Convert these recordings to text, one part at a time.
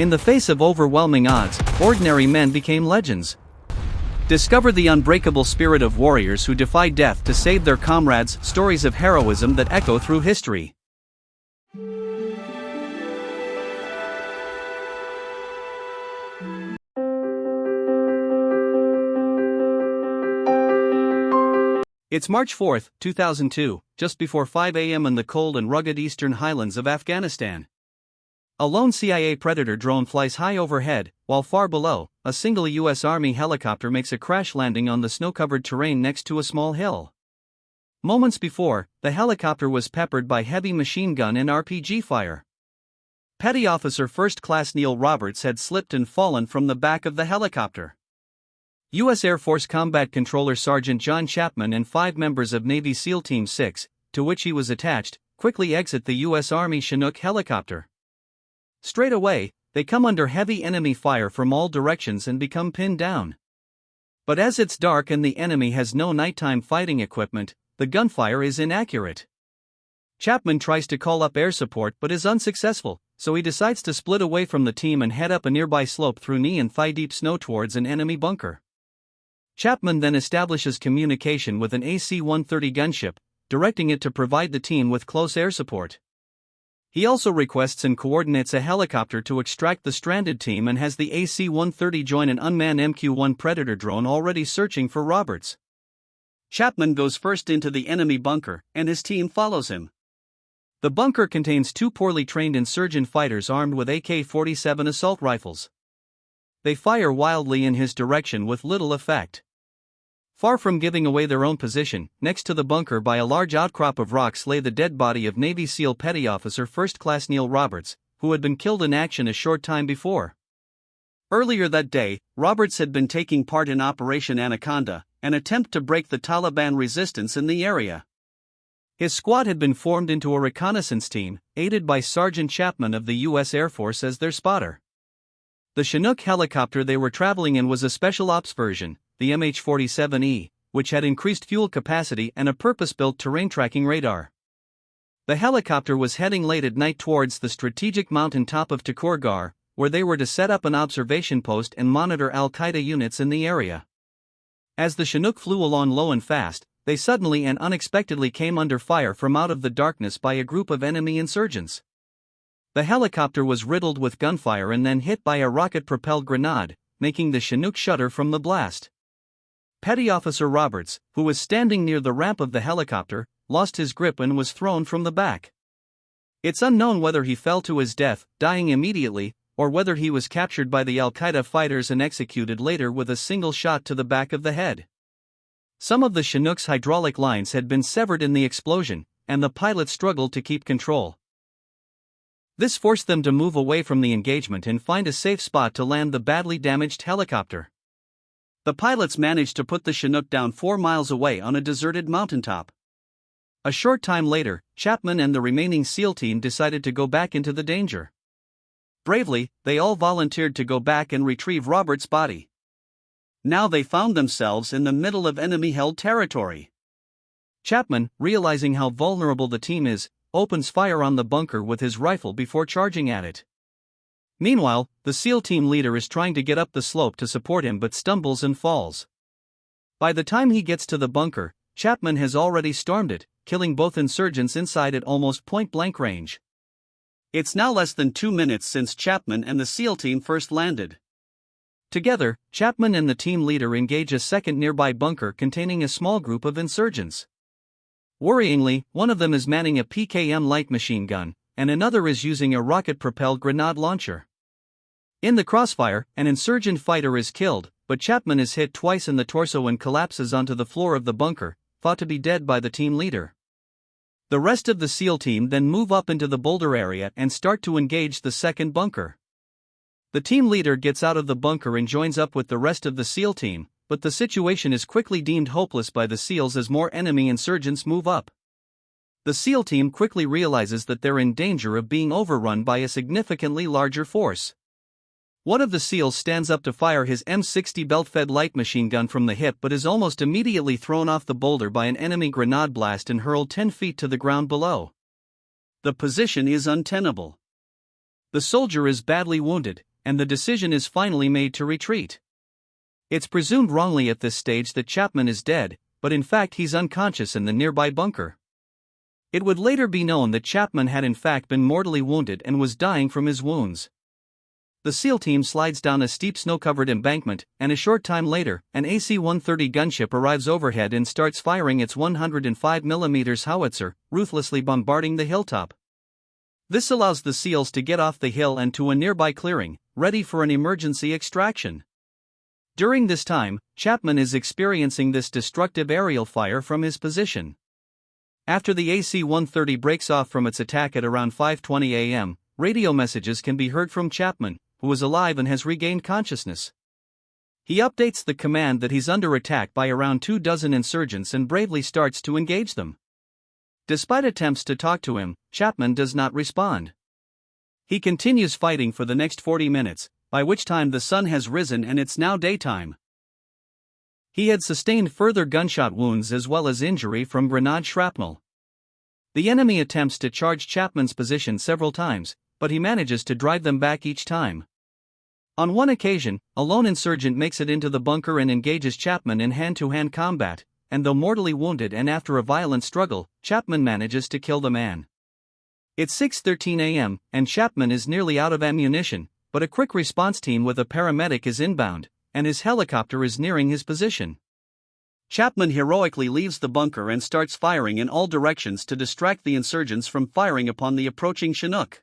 In the face of overwhelming odds, ordinary men became legends. Discover the unbreakable spirit of warriors who defy death to save their comrades, stories of heroism that echo through history. It's March 4, 2002, just before 5 a.m. in the cold and rugged eastern highlands of Afghanistan. A lone CIA Predator drone flies high overhead, while far below, a single U.S. Army helicopter makes a crash landing on the snow-covered terrain next to a small hill. Moments before, the helicopter was peppered by heavy machine gun and RPG fire. Petty Officer First Class Neil Roberts had slipped and fallen from the back of the helicopter. U.S. Air Force Combat Controller Sergeant John Chapman and 5 members of Navy SEAL Team 6, to which he was attached, quickly exit the U.S. Army Chinook helicopter. Straight away, they come under heavy enemy fire from all directions and become pinned down. But as it's dark and the enemy has no nighttime fighting equipment, the gunfire is inaccurate. Chapman tries to call up air support but is unsuccessful, so he decides to split away from the team and head up a nearby slope through knee and thigh-deep snow towards an enemy bunker. Chapman then establishes communication with an AC-130 gunship, directing it to provide the team with close air support. He also requests and coordinates a helicopter to extract the stranded team and has the AC-130 join an unmanned MQ-1 Predator drone already searching for Roberts. Chapman goes first into the enemy bunker, and his team follows him. The bunker contains 2 poorly trained insurgent fighters armed with AK-47 assault rifles. They fire wildly in his direction with little effect. Far from giving away their own position, next to the bunker by a large outcrop of rocks lay the dead body of Navy SEAL Petty Officer First Class Neil Roberts, who had been killed in action a short time before. Earlier that day, Roberts had been taking part in Operation Anaconda, an attempt to break the Taliban resistance in the area. His squad had been formed into a reconnaissance team, aided by Sergeant Chapman of the U.S. Air Force as their spotter. The Chinook helicopter they were traveling in was a special ops version, the MH-47E, which had increased fuel capacity and a purpose-built terrain tracking radar. The helicopter was heading late at night towards the strategic mountain top of Takur Ghar, where they were to set up an observation post and monitor Al-Qaeda units in the area. As the Chinook flew along low and fast, they suddenly and unexpectedly came under fire from out of the darkness by a group of enemy insurgents. The helicopter was riddled with gunfire and then hit by a rocket-propelled grenade, making the Chinook shudder from the blast. Petty Officer Roberts, who was standing near the ramp of the helicopter, lost his grip and was thrown from the back. It's unknown whether he fell to his death, dying immediately, or whether he was captured by the Al-Qaeda fighters and executed later with a single shot to the back of the head. Some of the Chinook's hydraulic lines had been severed in the explosion, and the pilot struggled to keep control. This forced them to move away from the engagement and find a safe spot to land the badly damaged helicopter. The pilots managed to put the Chinook down 4 miles away on a deserted mountaintop. A short time later, Chapman and the remaining SEAL team decided to go back into the danger. Bravely, they all volunteered to go back and retrieve Roberts' body. Now they found themselves in the middle of enemy-held territory. Chapman, realizing how vulnerable the team is, opens fire on the bunker with his rifle before charging at it. Meanwhile, the SEAL team leader is trying to get up the slope to support him but stumbles and falls. By the time he gets to the bunker, Chapman has already stormed it, killing both insurgents inside at almost point-blank range. It's now less than 2 minutes since Chapman and the SEAL team first landed. Together, Chapman and the team leader engage a second nearby bunker containing a small group of insurgents. Worryingly, one of them is manning a PKM light machine gun, and another is using a rocket-propelled grenade launcher. In the crossfire, an insurgent fighter is killed, but Chapman is hit twice in the torso and collapses onto the floor of the bunker, thought to be dead by the team leader. The rest of the SEAL team then move up into the boulder area and start to engage the second bunker. The team leader gets out of the bunker and joins up with the rest of the SEAL team, but the situation is quickly deemed hopeless by the SEALs as more enemy insurgents move up. The SEAL team quickly realizes that they're in danger of being overrun by a significantly larger force. One of the SEALs stands up to fire his M60 belt-fed light machine gun from the hip but is almost immediately thrown off the boulder by an enemy grenade blast and hurled 10 feet to the ground below. The position is untenable. The soldier is badly wounded, and the decision is finally made to retreat. It's presumed wrongly at this stage that Chapman is dead, but in fact he's unconscious in the nearby bunker. It would later be known that Chapman had in fact been mortally wounded and was dying from his wounds. The SEAL team slides down a steep snow-covered embankment, and a short time later, an AC-130 gunship arrives overhead and starts firing its 105mm howitzer, ruthlessly bombarding the hilltop. This allows the SEALs to get off the hill and to a nearby clearing, ready for an emergency extraction. During this time, Chapman is experiencing this destructive aerial fire from his position. After the AC-130 breaks off from its attack at around 5:20 a.m., radio messages can be heard from Chapman, who is alive and has regained consciousness. He updates the command that he's under attack by around 24 insurgents and bravely starts to engage them. Despite attempts to talk to him, Chapman does not respond. He continues fighting for the next 40 minutes, by which time the sun has risen and it's now daytime. He had sustained further gunshot wounds as well as injury from grenade shrapnel. The enemy attempts to charge Chapman's position several times, but he manages to drive them back each time. On one occasion, a lone insurgent makes it into the bunker and engages Chapman in hand-to-hand combat, and though mortally wounded and after a violent struggle, Chapman manages to kill the man. It's 6:13 a.m., and Chapman is nearly out of ammunition, but a quick response team with a paramedic is inbound, and his helicopter is nearing his position. Chapman heroically leaves the bunker and starts firing in all directions to distract the insurgents from firing upon the approaching Chinook.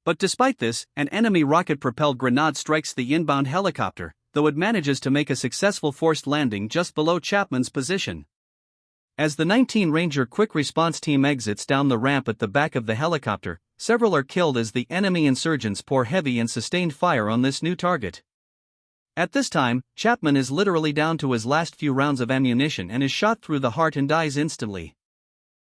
But despite this, an enemy rocket-propelled grenade strikes the inbound helicopter, though it manages to make a successful forced landing just below Chapman's position. As the 19 Ranger quick response team exits down the ramp at the back of the helicopter, several are killed as the enemy insurgents pour heavy and sustained fire on this new target. At this time, Chapman is literally down to his last few rounds of ammunition and is shot through the heart and dies instantly.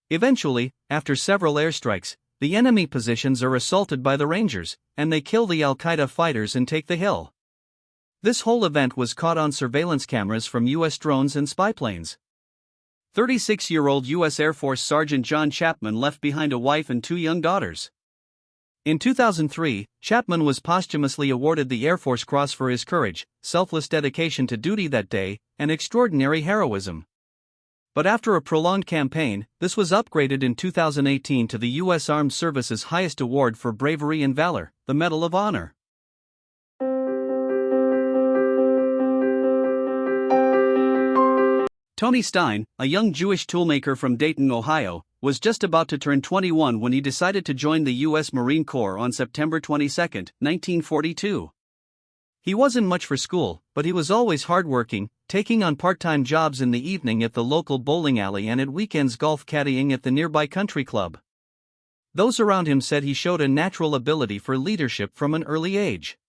Eventually, after several airstrikes, the enemy positions are assaulted by the Rangers, and they kill the Al-Qaeda fighters and take the hill. This whole event was caught on surveillance cameras from U.S. drones and spy planes. 36-year-old U.S. Air Force Sergeant John Chapman left behind a wife and 2 young daughters. In 2003, Chapman was posthumously awarded the Air Force Cross for his courage, selfless dedication to duty that day, and extraordinary heroism. But after a prolonged campaign, this was upgraded in 2018 to the U.S. Armed Services' highest award for bravery and valor, the Medal of Honor. Tony Stein, a young Jewish toolmaker from Dayton, Ohio, was just about to turn 21 when he decided to join the U.S. Marine Corps on September 22, 1942. He wasn't much for school, but he was always hardworking, taking on part-time jobs in the evening at the local bowling alley and at weekends golf caddying at the nearby country club. Those around him said he showed a natural ability for leadership from an early age.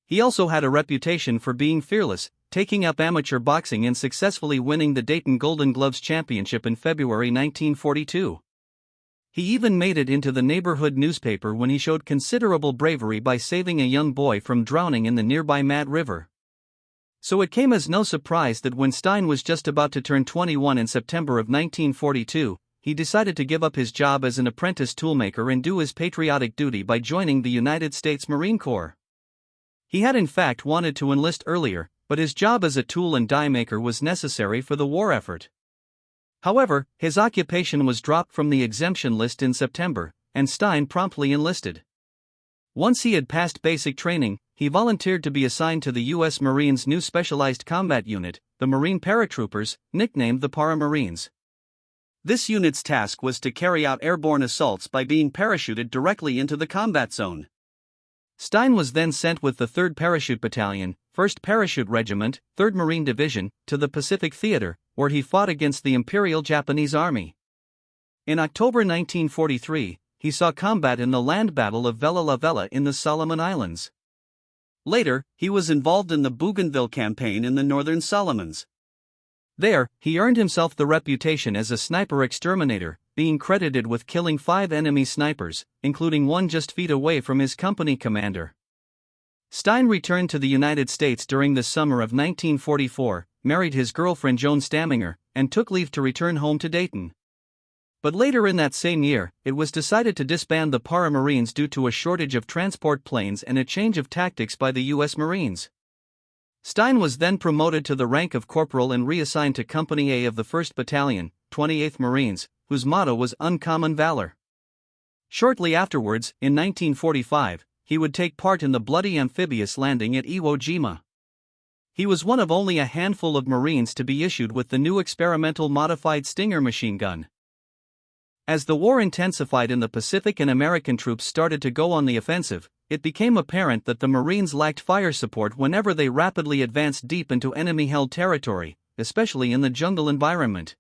He also had a reputation for being fearless, taking up amateur boxing and successfully winning the Dayton Golden Gloves Championship in February 1942. He even made it into the neighborhood newspaper when he showed considerable bravery by saving a young boy from drowning in the nearby Mad River. So it came as no surprise that when Stein was just about to turn 21 in September of 1942, he decided to give up his job as an apprentice toolmaker and do his patriotic duty by joining the United States Marine Corps. He had in fact wanted to enlist earlier, but his job as a tool and die maker was necessary for the war effort. However, his occupation was dropped from the exemption list in September, and Stein promptly enlisted. Once he had passed basic training, he volunteered to be assigned to the U.S. Marines' new specialized combat unit, the Marine Paratroopers, nicknamed the Para-Marines. This unit's task was to carry out airborne assaults by being parachuted directly into the combat zone. Stein was then sent with the 3rd Parachute Battalion, 1st Parachute Regiment, 3rd Marine Division, to the Pacific Theater, where he fought against the Imperial Japanese Army. In October 1943, he saw combat in the land battle of Vella La Vella in the Solomon Islands. Later, he was involved in the Bougainville campaign in the Northern Solomons. There, he earned himself the reputation as a sniper exterminator, being credited with killing 5 enemy snipers, including one just feet away from his company commander. Stein returned to the United States during the summer of 1944, married his girlfriend Joan Stamminger, and took leave to return home to Dayton. But later in that same year, it was decided to disband the Para Marines due to a shortage of transport planes and a change of tactics by the U.S. Marines. Stein was then promoted to the rank of corporal and reassigned to Company A of the 1st Battalion, 28th Marines, whose motto was Uncommon Valor. Shortly afterwards, in 1945, he would take part in the bloody amphibious landing at Iwo Jima. He was one of only a handful of Marines to be issued with the new experimental modified Stinger machine gun. As the war intensified and the Pacific and American troops started to go on the offensive, it became apparent that the Marines lacked fire support whenever they rapidly advanced deep into enemy-held territory, especially in the jungle environment.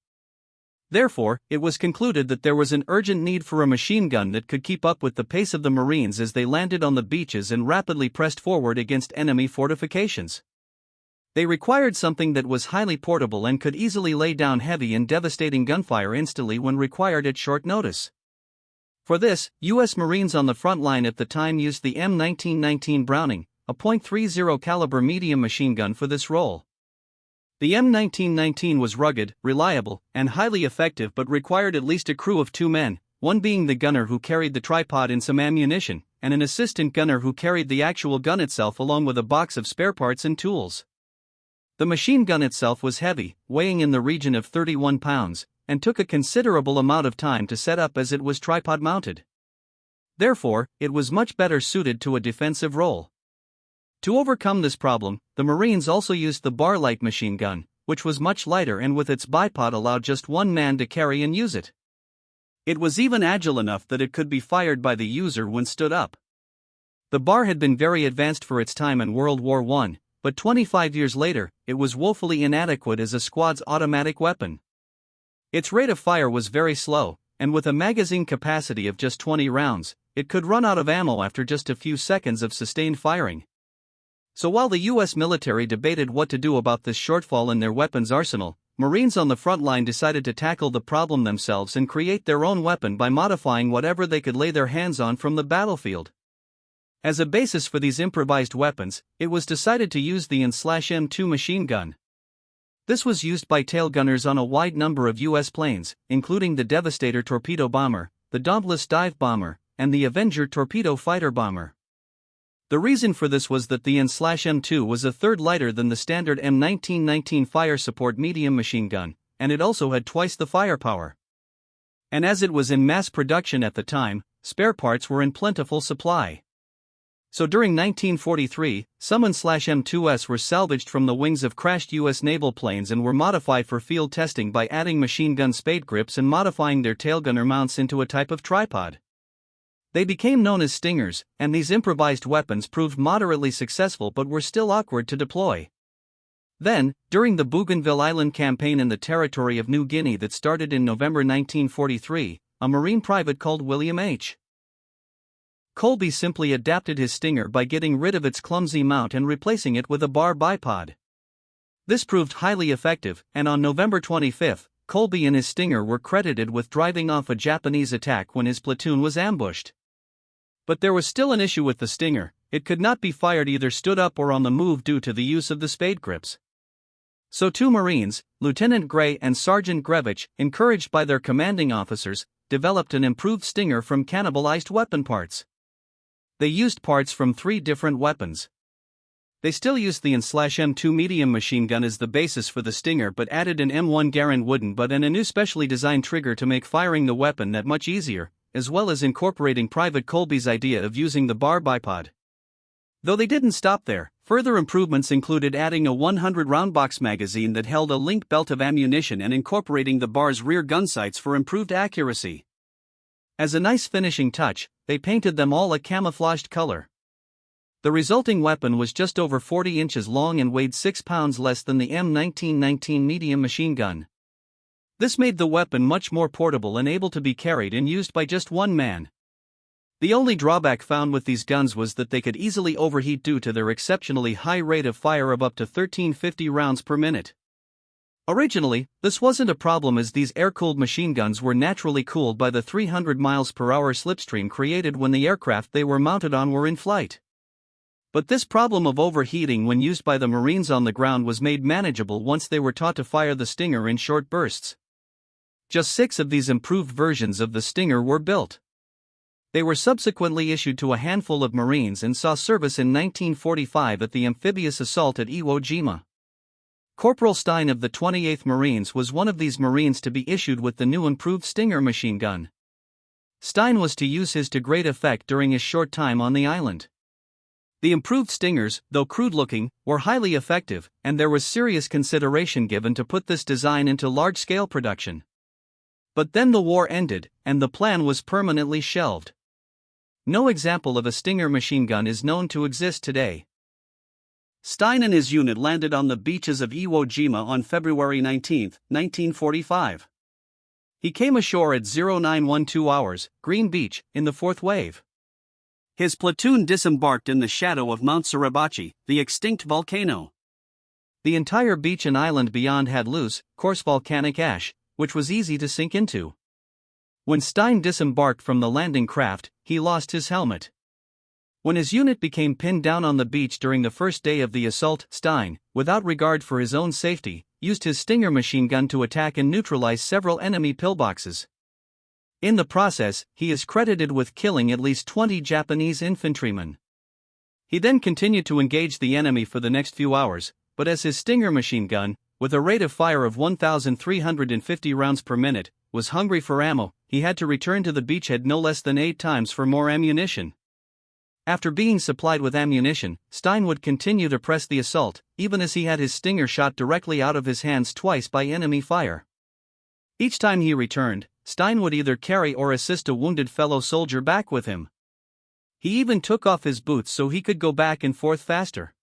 Therefore, it was concluded that there was an urgent need for a machine gun that could keep up with the pace of the Marines as they landed on the beaches and rapidly pressed forward against enemy fortifications. They required something that was highly portable and could easily lay down heavy and devastating gunfire instantly when required at short notice. For this, U.S. Marines on the front line at the time used the M1919 Browning, a .30 caliber medium machine gun for this role. The M1919 was rugged, reliable, and highly effective but required at least a crew of 2 men, one being the gunner who carried the tripod and some ammunition, and an assistant gunner who carried the actual gun itself along with a box of spare parts and tools. The machine gun itself was heavy, weighing in the region of 31 pounds, and took a considerable amount of time to set up as it was tripod-mounted. Therefore, it was much better suited to a defensive role. To overcome this problem, the Marines also used the bar light machine gun, which was much lighter and with its bipod allowed just one man to carry and use it. It was even agile enough that it could be fired by the user when stood up. The bar had been very advanced for its time in World War I, but 25 years later, it was woefully inadequate as a squad's automatic weapon. Its rate of fire was very slow, and with a magazine capacity of just 20 rounds, it could run out of ammo after just a few seconds of sustained firing. So while the U.S. military debated what to do about this shortfall in their weapons arsenal, Marines on the front line decided to tackle the problem themselves and create their own weapon by modifying whatever they could lay their hands on from the battlefield. As a basis for these improvised weapons, it was decided to use the M2 machine gun. This was used by tail gunners on a wide number of U.S. planes, including the Devastator torpedo bomber, the Dauntless dive bomber, and the Avenger torpedo fighter bomber. The reason for this was that the M2 was a third lighter than the standard M1919 fire support medium machine gun, and it also had twice the firepower. And as it was in mass production at the time, spare parts were in plentiful supply. So during 1943, some M2s were salvaged from the wings of crashed U.S. naval planes and were modified for field testing by adding machine gun spade grips and modifying their tailgunner mounts into a type of tripod. They became known as Stingers, and these improvised weapons proved moderately successful but were still awkward to deploy. Then, during the Bougainville Island campaign in the territory of New Guinea that started in November 1943, a Marine private called William H. Colby simply adapted his Stinger by getting rid of its clumsy mount and replacing it with a bar bipod. This proved highly effective, and on November 25, Colby and his Stinger were credited with driving off a Japanese attack when his platoon was ambushed. But there was still an issue with the Stinger: it could not be fired either stood up or on the move due to the use of the spade grips. So 2 Marines, Lieutenant Gray and Sergeant Grevich, encouraged by their commanding officers, developed an improved Stinger from cannibalized weapon parts. They used parts from 3 different weapons. They still used the M2 medium machine gun as the basis for the Stinger but added an M1 Garand wooden butt and a new specially designed trigger to make firing the weapon that much easier, as well as incorporating Private Colby's idea of using the bar bipod. Though they didn't stop there, further improvements included adding a 100-round box magazine that held a link belt of ammunition and incorporating the bar's rear gun sights for improved accuracy. As a nice finishing touch, they painted them all a camouflaged color. The resulting weapon was just over 40 inches long and weighed 6 pounds less than the M1919 medium machine gun. This made the weapon much more portable and able to be carried and used by just one man. The only drawback found with these guns was that they could easily overheat due to their exceptionally high rate of fire of up to 1350 rounds per minute. Originally, this wasn't a problem as these air-cooled machine guns were naturally cooled by the 300 miles per hour slipstream created when the aircraft they were mounted on were in flight. But this problem of overheating when used by the Marines on the ground was made manageable once they were taught to fire the Stinger in short bursts. Just 6 of these improved versions of the Stinger were built. They were subsequently issued to a handful of Marines and saw service in 1945 at the amphibious assault at Iwo Jima. Corporal Stein of the 28th Marines was one of these Marines to be issued with the new improved Stinger machine gun. Stein was to use his to great effect during his short time on the island. The improved Stingers, though crude-looking, were highly effective, and there was serious consideration given to put this design into large-scale production. But then the war ended, and the plan was permanently shelved. No example of a Stinger machine gun is known to exist today. Stein and his unit landed on the beaches of Iwo Jima on February 19, 1945. He came ashore at 0912 hours, Green Beach, in the fourth wave. His platoon disembarked in the shadow of Mount Suribachi, the extinct volcano. The entire beach and island beyond had loose, coarse volcanic ash, which was easy to sink into. When Stein disembarked from the landing craft, he lost his helmet. When his unit became pinned down on the beach during the first day of the assault, Stein, without regard for his own safety, used his Stinger machine gun to attack and neutralize several enemy pillboxes. In the process, he is credited with killing at least 20 Japanese infantrymen. He then continued to engage the enemy for the next few hours, but as his Stinger machine gun, with a rate of fire of 1,350 rounds per minute, was hungry for ammo, he had to return to the beachhead no less than 8 times for more ammunition. After being supplied with ammunition, Stein would continue to press the assault, even as he had his Stinger shot directly out of his hands twice by enemy fire. Each time he returned, Stein would either carry or assist a wounded fellow soldier back with him. He even took off his boots so he could go back and forth faster.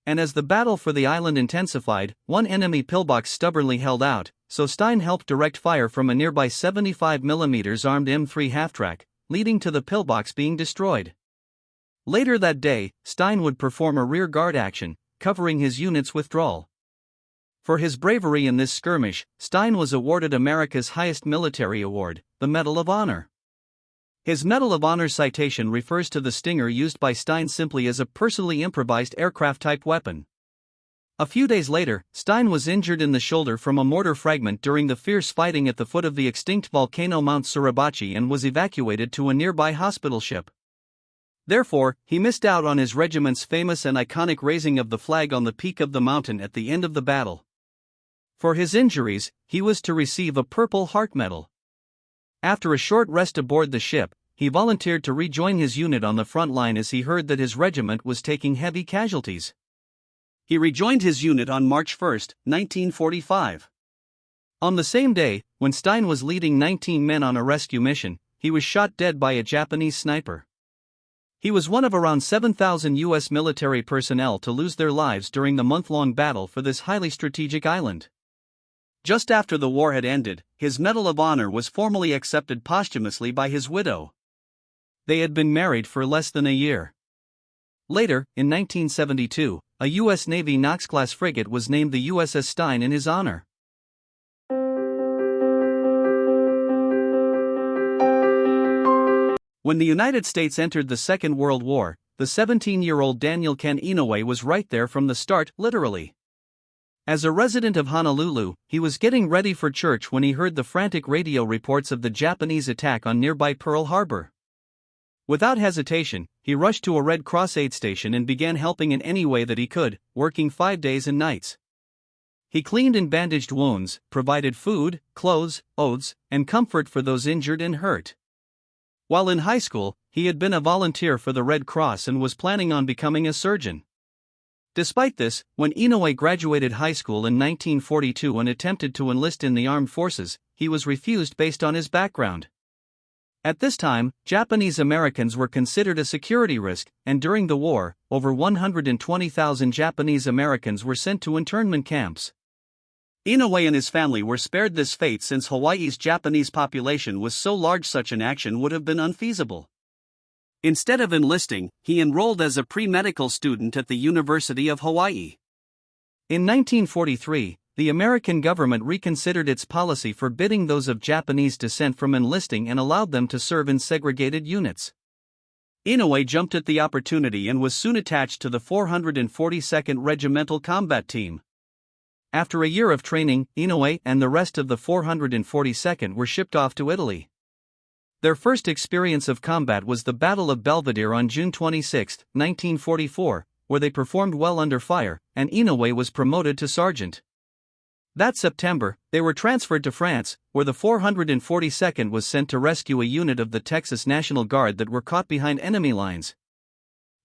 And as the battle for the island intensified, one enemy pillbox stubbornly held out, so Stein helped direct fire from a nearby 75mm armed M3 half-track, leading to the pillbox being destroyed. Later that day, Stein would perform a rear-guard action, covering his unit's withdrawal. For his bravery in this skirmish, Stein was awarded America's highest military award, the Medal of Honor. His Medal of Honor citation refers to the Stinger used by Stein simply as a personally improvised aircraft-type weapon. A few days later, Stein was injured in the shoulder from a mortar fragment during the fierce fighting at the foot of the extinct volcano Mount Suribachi and was evacuated to a nearby hospital ship. Therefore, he missed out on his regiment's famous and iconic raising of the flag on the peak of the mountain at the end of the battle. For his injuries, he was to receive a Purple Heart Medal. After a short rest aboard the ship, he volunteered to rejoin his unit on the front line as he heard that his regiment was taking heavy casualties. He rejoined his unit on March 1, 1945. On the same day, when Stein was leading 19 men on a rescue mission, he was shot dead by a Japanese sniper. He was one of around 7,000 U.S. military personnel to lose their lives during the month-long battle for this highly strategic island. Just after the war had ended, his Medal of Honor was formally accepted posthumously by his widow. They had been married for less than a year. Later, in 1972, a U.S. Navy Knox-class frigate was named the USS Stein in his honor. When the United States entered the Second World War, the 17-year-old Daniel Ken Inoue was right there from the start, literally. As a resident of Honolulu, he was getting ready for church when he heard the frantic radio reports of the Japanese attack on nearby Pearl Harbor. Without hesitation, he rushed to a Red Cross aid station and began helping in any way that he could, working 5 days and nights. He cleaned and bandaged wounds, provided food, clothes, oaths, and comfort for those injured and hurt. While in high school, he had been a volunteer for the Red Cross and was planning on becoming a surgeon. Despite this, when Inoue graduated high school in 1942 and attempted to enlist in the armed forces, he was refused based on his background. At this time, Japanese Americans were considered a security risk, and during the war, over 120,000 Japanese Americans were sent to internment camps. Inoue and his family were spared this fate since Hawaii's Japanese population was so large such an action would have been unfeasible. Instead of enlisting, he enrolled as a pre-medical student at the University of Hawaii. In 1943, the American government reconsidered its policy forbidding those of Japanese descent from enlisting and allowed them to serve in segregated units. Inoue jumped at the opportunity and was soon attached to the 442nd Regimental Combat Team. After a year of training, Inoue and the rest of the 442nd were shipped off to Italy. Their first experience of combat was the Battle of Belvedere on June 26, 1944, where they performed well under fire, and Inoue was promoted to sergeant. That September, they were transferred to France, where the 442nd was sent to rescue a unit of the Texas National Guard that were caught behind enemy lines.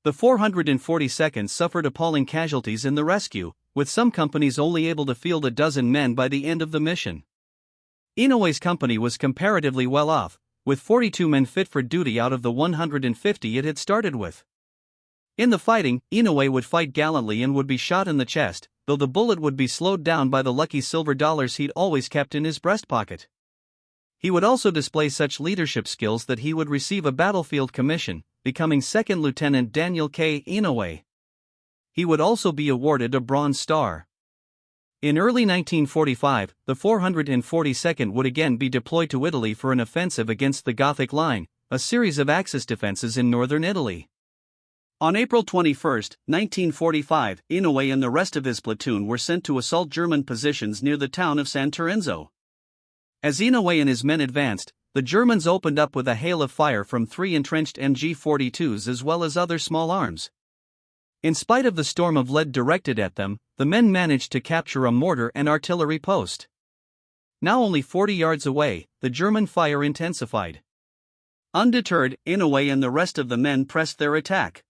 The 442nd suffered appalling casualties in the rescue, with some companies only able to field a dozen men by the end of the mission. Inoue's company was comparatively well off, with 42 men fit for duty out of the 150 it had started with. In the fighting, Inoue would fight gallantly and would be shot in the chest, though the bullet would be slowed down by the lucky silver dollars he'd always kept in his breast pocket. He would also display such leadership skills that he would receive a battlefield commission, becoming Second Lieutenant Daniel K. Inoue. He would also be awarded a Bronze Star. In early 1945, the 442nd would again be deployed to Italy for an offensive against the Gothic Line, a series of Axis defenses in northern Italy. On April 21, 1945, Inoue and the rest of his platoon were sent to assault German positions near the town of San Terenzo. As Inoue and his men advanced, the Germans opened up with a hail of fire from 3 entrenched MG-42s as well as other small arms. In spite of the storm of lead directed at them, the men managed to capture a mortar and artillery post. Now only 40 yards away, the German fire intensified. Undeterred, Inoue and the rest of the men pressed their attack.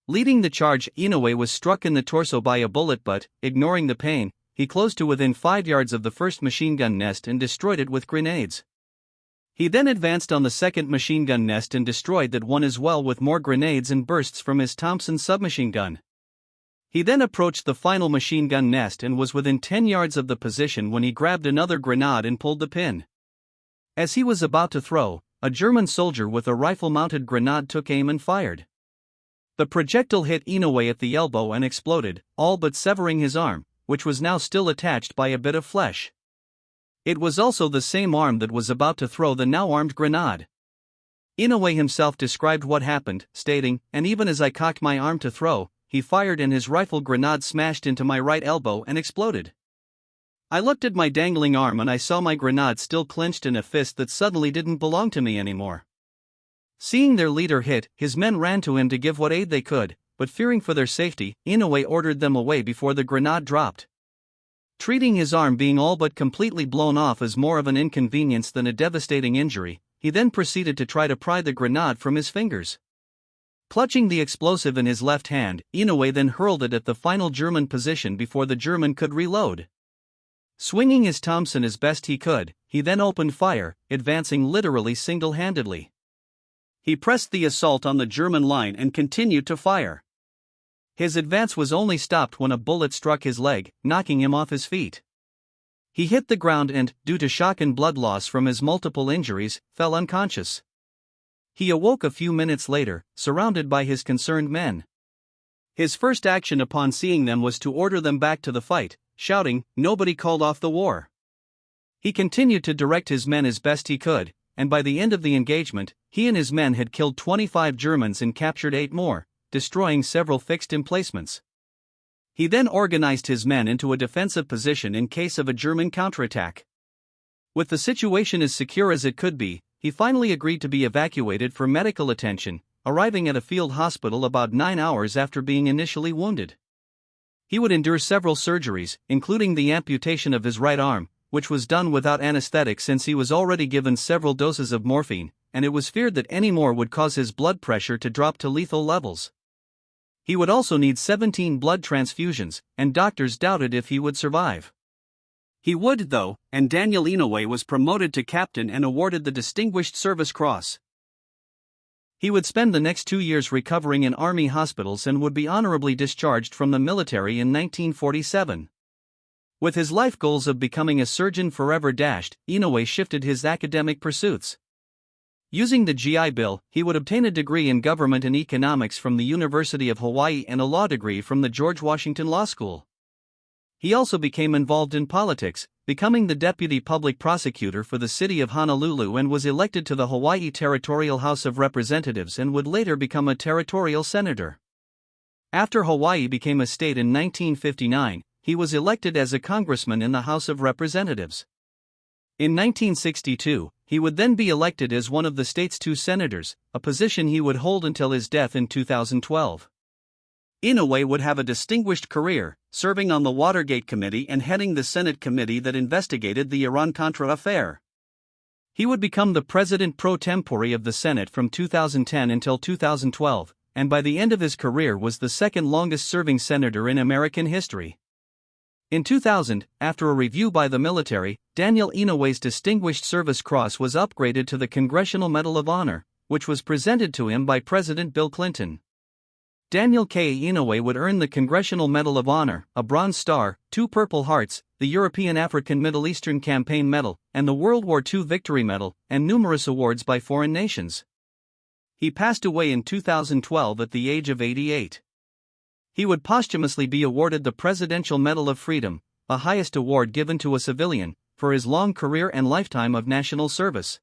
Leading the charge, Inoue was struck in the torso by a bullet but, ignoring the pain, he closed to within 5 yards of the first machine gun nest and destroyed it with grenades. He then advanced on the second machine gun nest and destroyed that one as well with more grenades and bursts from his Thompson submachine gun. He then approached the final machine gun nest and was within 10 yards of the position when he grabbed another grenade and pulled the pin. As he was about to throw, a German soldier with a rifle-mounted grenade took aim and fired. The projectile hit Inoue at the elbow and exploded, all but severing his arm, which was now still attached by a bit of flesh. It was also the same arm that was about to throw the now armed grenade. Inoue himself described what happened, stating, "And even as I cocked my arm to throw, he fired and his rifle grenade smashed into my right elbow and exploded. I looked at my dangling arm and I saw my grenade still clenched in a fist that suddenly didn't belong to me anymore." Seeing their leader hit, his men ran to him to give what aid they could, but fearing for their safety, Inoue ordered them away before the grenade dropped. Treating his arm being all but completely blown off as more of an inconvenience than a devastating injury, he then proceeded to try to pry the grenade from his fingers. Clutching the explosive in his left hand, Inoue then hurled it at the final German position before the German could reload. Swinging his Thompson as best he could, he then opened fire, advancing literally single-handedly. He pressed the assault on the German line and continued to fire. His advance was only stopped when a bullet struck his leg, knocking him off his feet. He hit the ground and, due to shock and blood loss from his multiple injuries, fell unconscious. He awoke a few minutes later, surrounded by his concerned men. His first action upon seeing them was to order them back to the fight, shouting, "Nobody called off the war." He continued to direct his men as best he could, and by the end of the engagement, he and his men had killed 25 Germans and captured 8 more, destroying several fixed emplacements. He then organized his men into a defensive position in case of a German counterattack. With the situation as secure as it could be, he finally agreed to be evacuated for medical attention, arriving at a field hospital about 9 hours after being initially wounded. He would endure several surgeries, including the amputation of his right arm, which was done without anesthetic since he was already given several doses of morphine, and it was feared that any more would cause his blood pressure to drop to lethal levels. He would also need 17 blood transfusions, and doctors doubted if he would survive. He would, though, and Daniel Inoue was promoted to captain and awarded the Distinguished Service Cross. He would spend the next 2 years recovering in army hospitals and would be honorably discharged from the military in 1947. With his life goals of becoming a surgeon forever dashed, Inoue shifted his academic pursuits. Using the GI Bill, he would obtain a degree in government and economics from the University of Hawaii and a law degree from the George Washington Law School. He also became involved in politics, becoming the deputy public prosecutor for the city of Honolulu and was elected to the Hawaii Territorial House of Representatives and would later become a territorial senator. After Hawaii became a state in 1959, he was elected as a congressman in the House of Representatives. In 1962, he would then be elected as one of the state's 2 senators, a position he would hold until his death in 2012. Inouye would have a distinguished career, serving on the Watergate Committee and heading the Senate committee that investigated the Iran-Contra affair. He would become the president pro tempore of the Senate from 2010 until 2012, and by the end of his career was the second longest-serving senator in American history. In 2000, after a review by the military, Daniel Inouye's Distinguished Service Cross was upgraded to the Congressional Medal of Honor, which was presented to him by President Bill Clinton. Daniel K. Inouye would earn the Congressional Medal of Honor, a Bronze Star, 2 Purple Hearts, the European African Middle Eastern Campaign Medal, and the World War II Victory Medal, and numerous awards by foreign nations. He passed away in 2012 at the age of 88. He would posthumously be awarded the Presidential Medal of Freedom, the highest award given to a civilian, for his long career and lifetime of national service.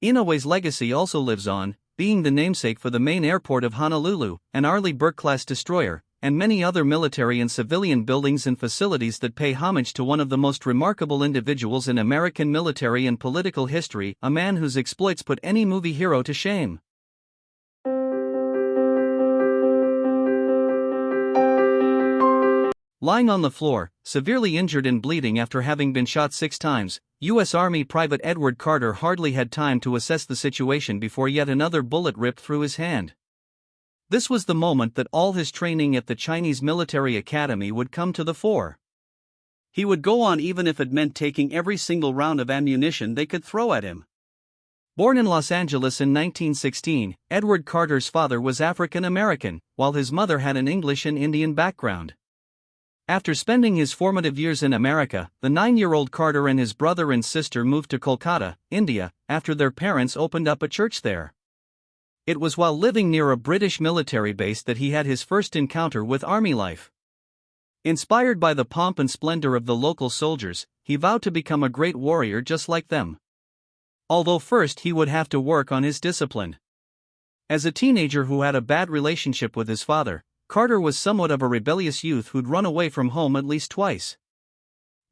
Inouye's legacy also lives on, being the namesake for the main airport of Honolulu, an Arleigh Burke-class destroyer, and many other military and civilian buildings and facilities that pay homage to one of the most remarkable individuals in American military and political history, a man whose exploits put any movie hero to shame. Lying on the floor, severely injured and bleeding after having been shot 6 times, U.S. Army Private Edward Carter hardly had time to assess the situation before yet another bullet ripped through his hand. This was the moment that all his training at the Chinese Military Academy would come to the fore. He would go on even if it meant taking every single round of ammunition they could throw at him. Born in Los Angeles in 1916, Edward Carter's father was African American, while his mother had an English and Indian background. After spending his formative years in America, the 9-year-old Carter and his brother and sister moved to Kolkata, India, after their parents opened up a church there. It was while living near a British military base that he had his first encounter with army life. Inspired by the pomp and splendor of the local soldiers, he vowed to become a great warrior just like them. Although first he would have to work on his discipline. As a teenager who had a bad relationship with his father, Carter was somewhat of a rebellious youth who'd run away from home at least twice.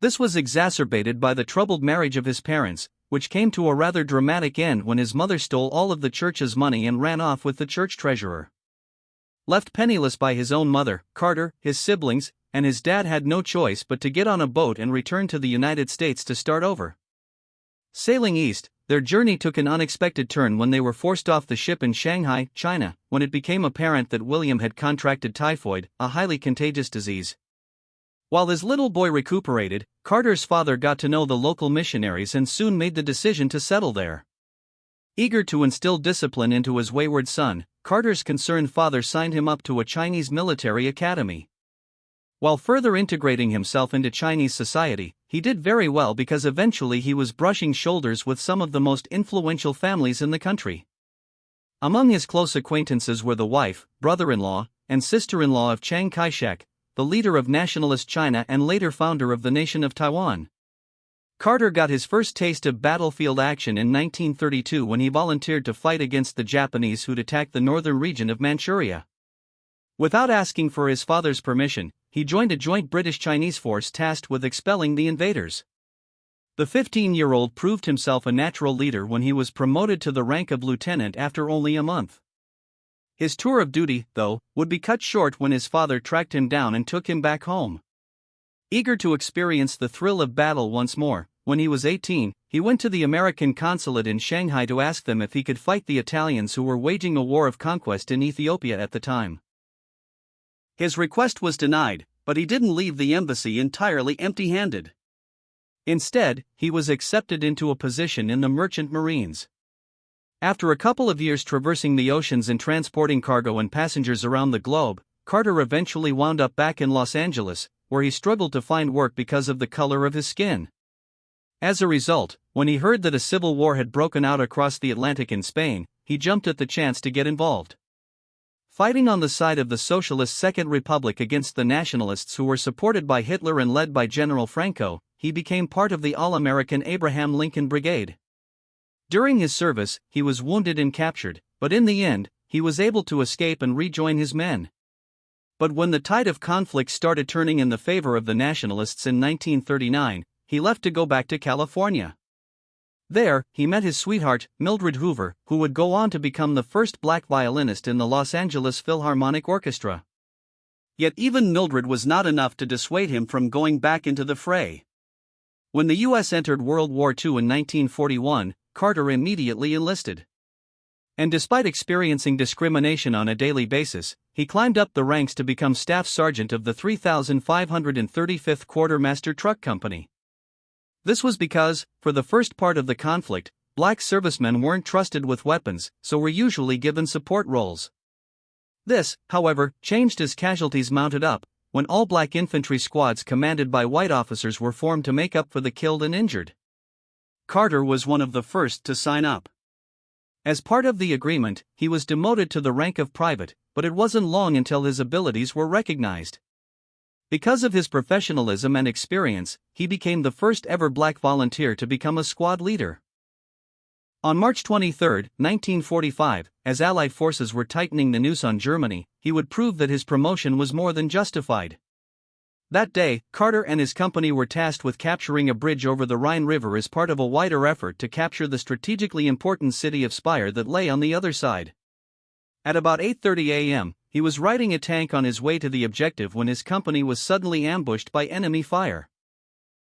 This was exacerbated by the troubled marriage of his parents, which came to a rather dramatic end when his mother stole all of the church's money and ran off with the church treasurer. Left penniless by his own mother, Carter, his siblings, and his dad had no choice but to get on a boat and return to the United States to start over. Sailing east, their journey took an unexpected turn when they were forced off the ship in Shanghai, China, when it became apparent that William had contracted typhoid, a highly contagious disease. While his little boy recuperated, Carter's father got to know the local missionaries and soon made the decision to settle there. Eager to instill discipline into his wayward son, Carter's concerned father signed him up to a Chinese military academy. While further integrating himself into Chinese society, he did very well because eventually he was brushing shoulders with some of the most influential families in the country. Among his close acquaintances were the wife, brother-in-law, and sister-in-law of Chiang Kai-shek, the leader of nationalist China and later founder of the nation of Taiwan. Carter got his first taste of battlefield action in 1932 when he volunteered to fight against the Japanese who'd attacked the northern region of Manchuria. Without asking for his father's permission, he joined a joint British-Chinese force tasked with expelling the invaders. The 15-year-old proved himself a natural leader when he was promoted to the rank of lieutenant after only a month. His tour of duty, though, would be cut short when his father tracked him down and took him back home. Eager to experience the thrill of battle once more, when he was 18, he went to the American consulate in Shanghai to ask them if he could fight the Italians who were waging a war of conquest in Ethiopia at the time. His request was denied, but he didn't leave the embassy entirely empty-handed. Instead, he was accepted into a position in the Merchant Marines. After a couple of years traversing the oceans and transporting cargo and passengers around the globe, Carter eventually wound up back in Los Angeles, where he struggled to find work because of the color of his skin. As a result, when he heard that a civil war had broken out across the Atlantic in Spain, he jumped at the chance to get involved. Fighting on the side of the Socialist Second Republic against the Nationalists who were supported by Hitler and led by General Franco, he became part of the All-American Abraham Lincoln Brigade. During his service, he was wounded and captured, but in the end, he was able to escape and rejoin his men. But when the tide of conflict started turning in the favor of the nationalists in 1939, he left to go back to California. There, he met his sweetheart, Mildred Hoover, who would go on to become the first black violinist in the Los Angeles Philharmonic Orchestra. Yet even Mildred was not enough to dissuade him from going back into the fray. When the U.S. entered World War II in 1941, Carter immediately enlisted. And despite experiencing discrimination on a daily basis, he climbed up the ranks to become staff sergeant of the 3,535th Quartermaster Truck Company. This was because, for the first part of the conflict, black servicemen weren't trusted with weapons, so were usually given support roles. This, however, changed as casualties mounted up, when all-black infantry squads commanded by white officers were formed to make up for the killed and injured. Carter was one of the first to sign up. As part of the agreement, he was demoted to the rank of private, but it wasn't long until his abilities were recognized. Because of his professionalism and experience, he became the first ever black volunteer to become a squad leader. On March 23, 1945, as Allied forces were tightening the noose on Germany, he would prove that his promotion was more than justified. That day, Carter and his company were tasked with capturing a bridge over the Rhine River as part of a wider effort to capture the strategically important city of Speyer that lay on the other side. At about 8:30 a.m., he was riding a tank on his way to the objective when his company was suddenly ambushed by enemy fire.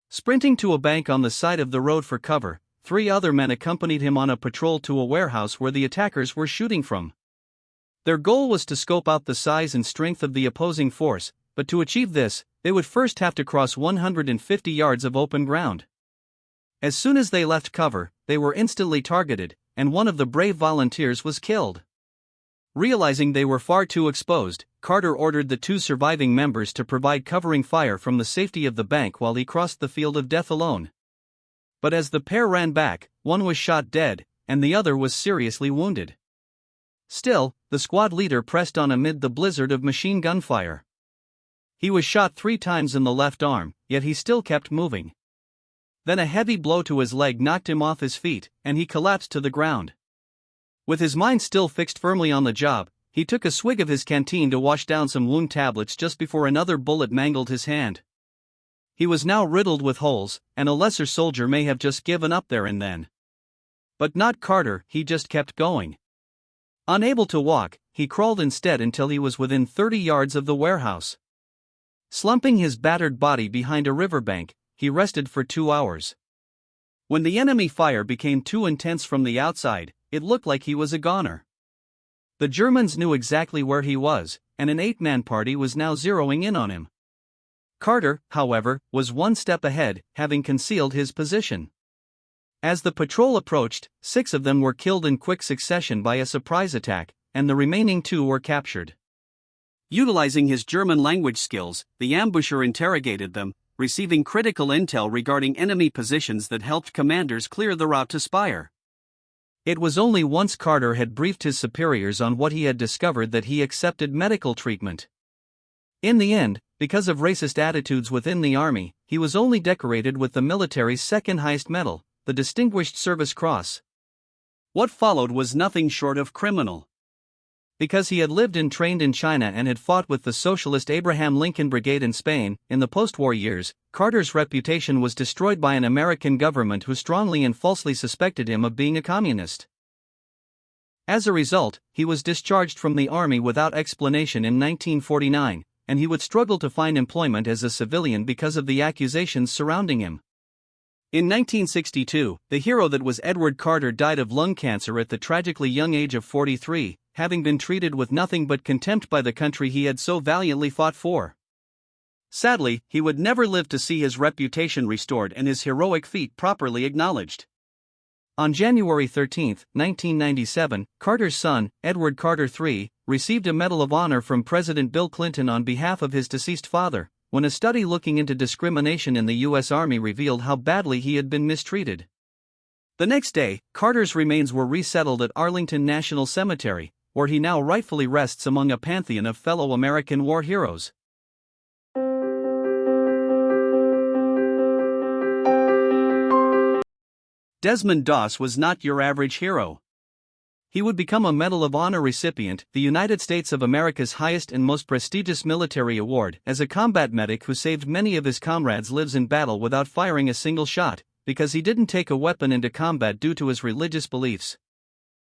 Sprinting to a bank on the side of the road for cover, 3 other men accompanied him on a patrol to a warehouse where the attackers were shooting from. Their goal was to scope out the size and strength of the opposing force, but to achieve this, they would first have to cross 150 yards of open ground. As soon as they left cover, they were instantly targeted, and one of the brave volunteers was killed. Realizing they were far too exposed, Carter ordered the 2 surviving members to provide covering fire from the safety of the bank while he crossed the field of death alone. But as the pair ran back, one was shot dead, and the other was seriously wounded. Still, the squad leader pressed on amid the blizzard of machine gun fire. He was shot 3 times in the left arm, yet he still kept moving. Then a heavy blow to his leg knocked him off his feet, and he collapsed to the ground. With his mind still fixed firmly on the job, he took a swig of his canteen to wash down some wound tablets just before another bullet mangled his hand. He was now riddled with holes, and a lesser soldier may have just given up there and then. But not Carter, he just kept going. Unable to walk, he crawled instead until he was within 30 yards of the warehouse. Slumping his battered body behind a riverbank, he rested for 2 hours. When the enemy fire became too intense from the outside, it looked like he was a goner. The Germans knew exactly where he was, and an 8-man party was now zeroing in on him. Carter, however, was one step ahead, having concealed his position. As the patrol approached, 6 of them were killed in quick succession by a surprise attack, and the remaining 2 were captured. Utilizing his German language skills, the ambusher interrogated them, receiving critical intel regarding enemy positions that helped commanders clear the route to Speyer. It was only once Carter had briefed his superiors on what he had discovered that he accepted medical treatment. In the end, because of racist attitudes within the army, he was only decorated with the military's second-highest medal, the Distinguished Service Cross. What followed was nothing short of criminal. Because he had lived and trained in China and had fought with the socialist Abraham Lincoln Brigade in Spain, in the post-war years, Carter's reputation was destroyed by an American government who strongly and falsely suspected him of being a communist. As a result, he was discharged from the army without explanation in 1949, and he would struggle to find employment as a civilian because of the accusations surrounding him. In 1962, the hero that was Edward Carter died of lung cancer at the tragically young age of 43, having been treated with nothing but contempt by the country he had so valiantly fought for. Sadly, he would never live to see his reputation restored and his heroic feat properly acknowledged. On January 13, 1997, Carter's son, Edward Carter III, received a Medal of Honor from President Bill Clinton on behalf of his deceased father, when a study looking into discrimination in the U.S. Army revealed how badly he had been mistreated. The next day, Carter's remains were resettled at Arlington National Cemetery, where he now rightfully rests among a pantheon of fellow American war heroes. Desmond Doss was not your average hero. He would become a Medal of Honor recipient, the United States of America's highest and most prestigious military award, as a combat medic who saved many of his comrades' lives in battle without firing a single shot, because he didn't take a weapon into combat due to his religious beliefs.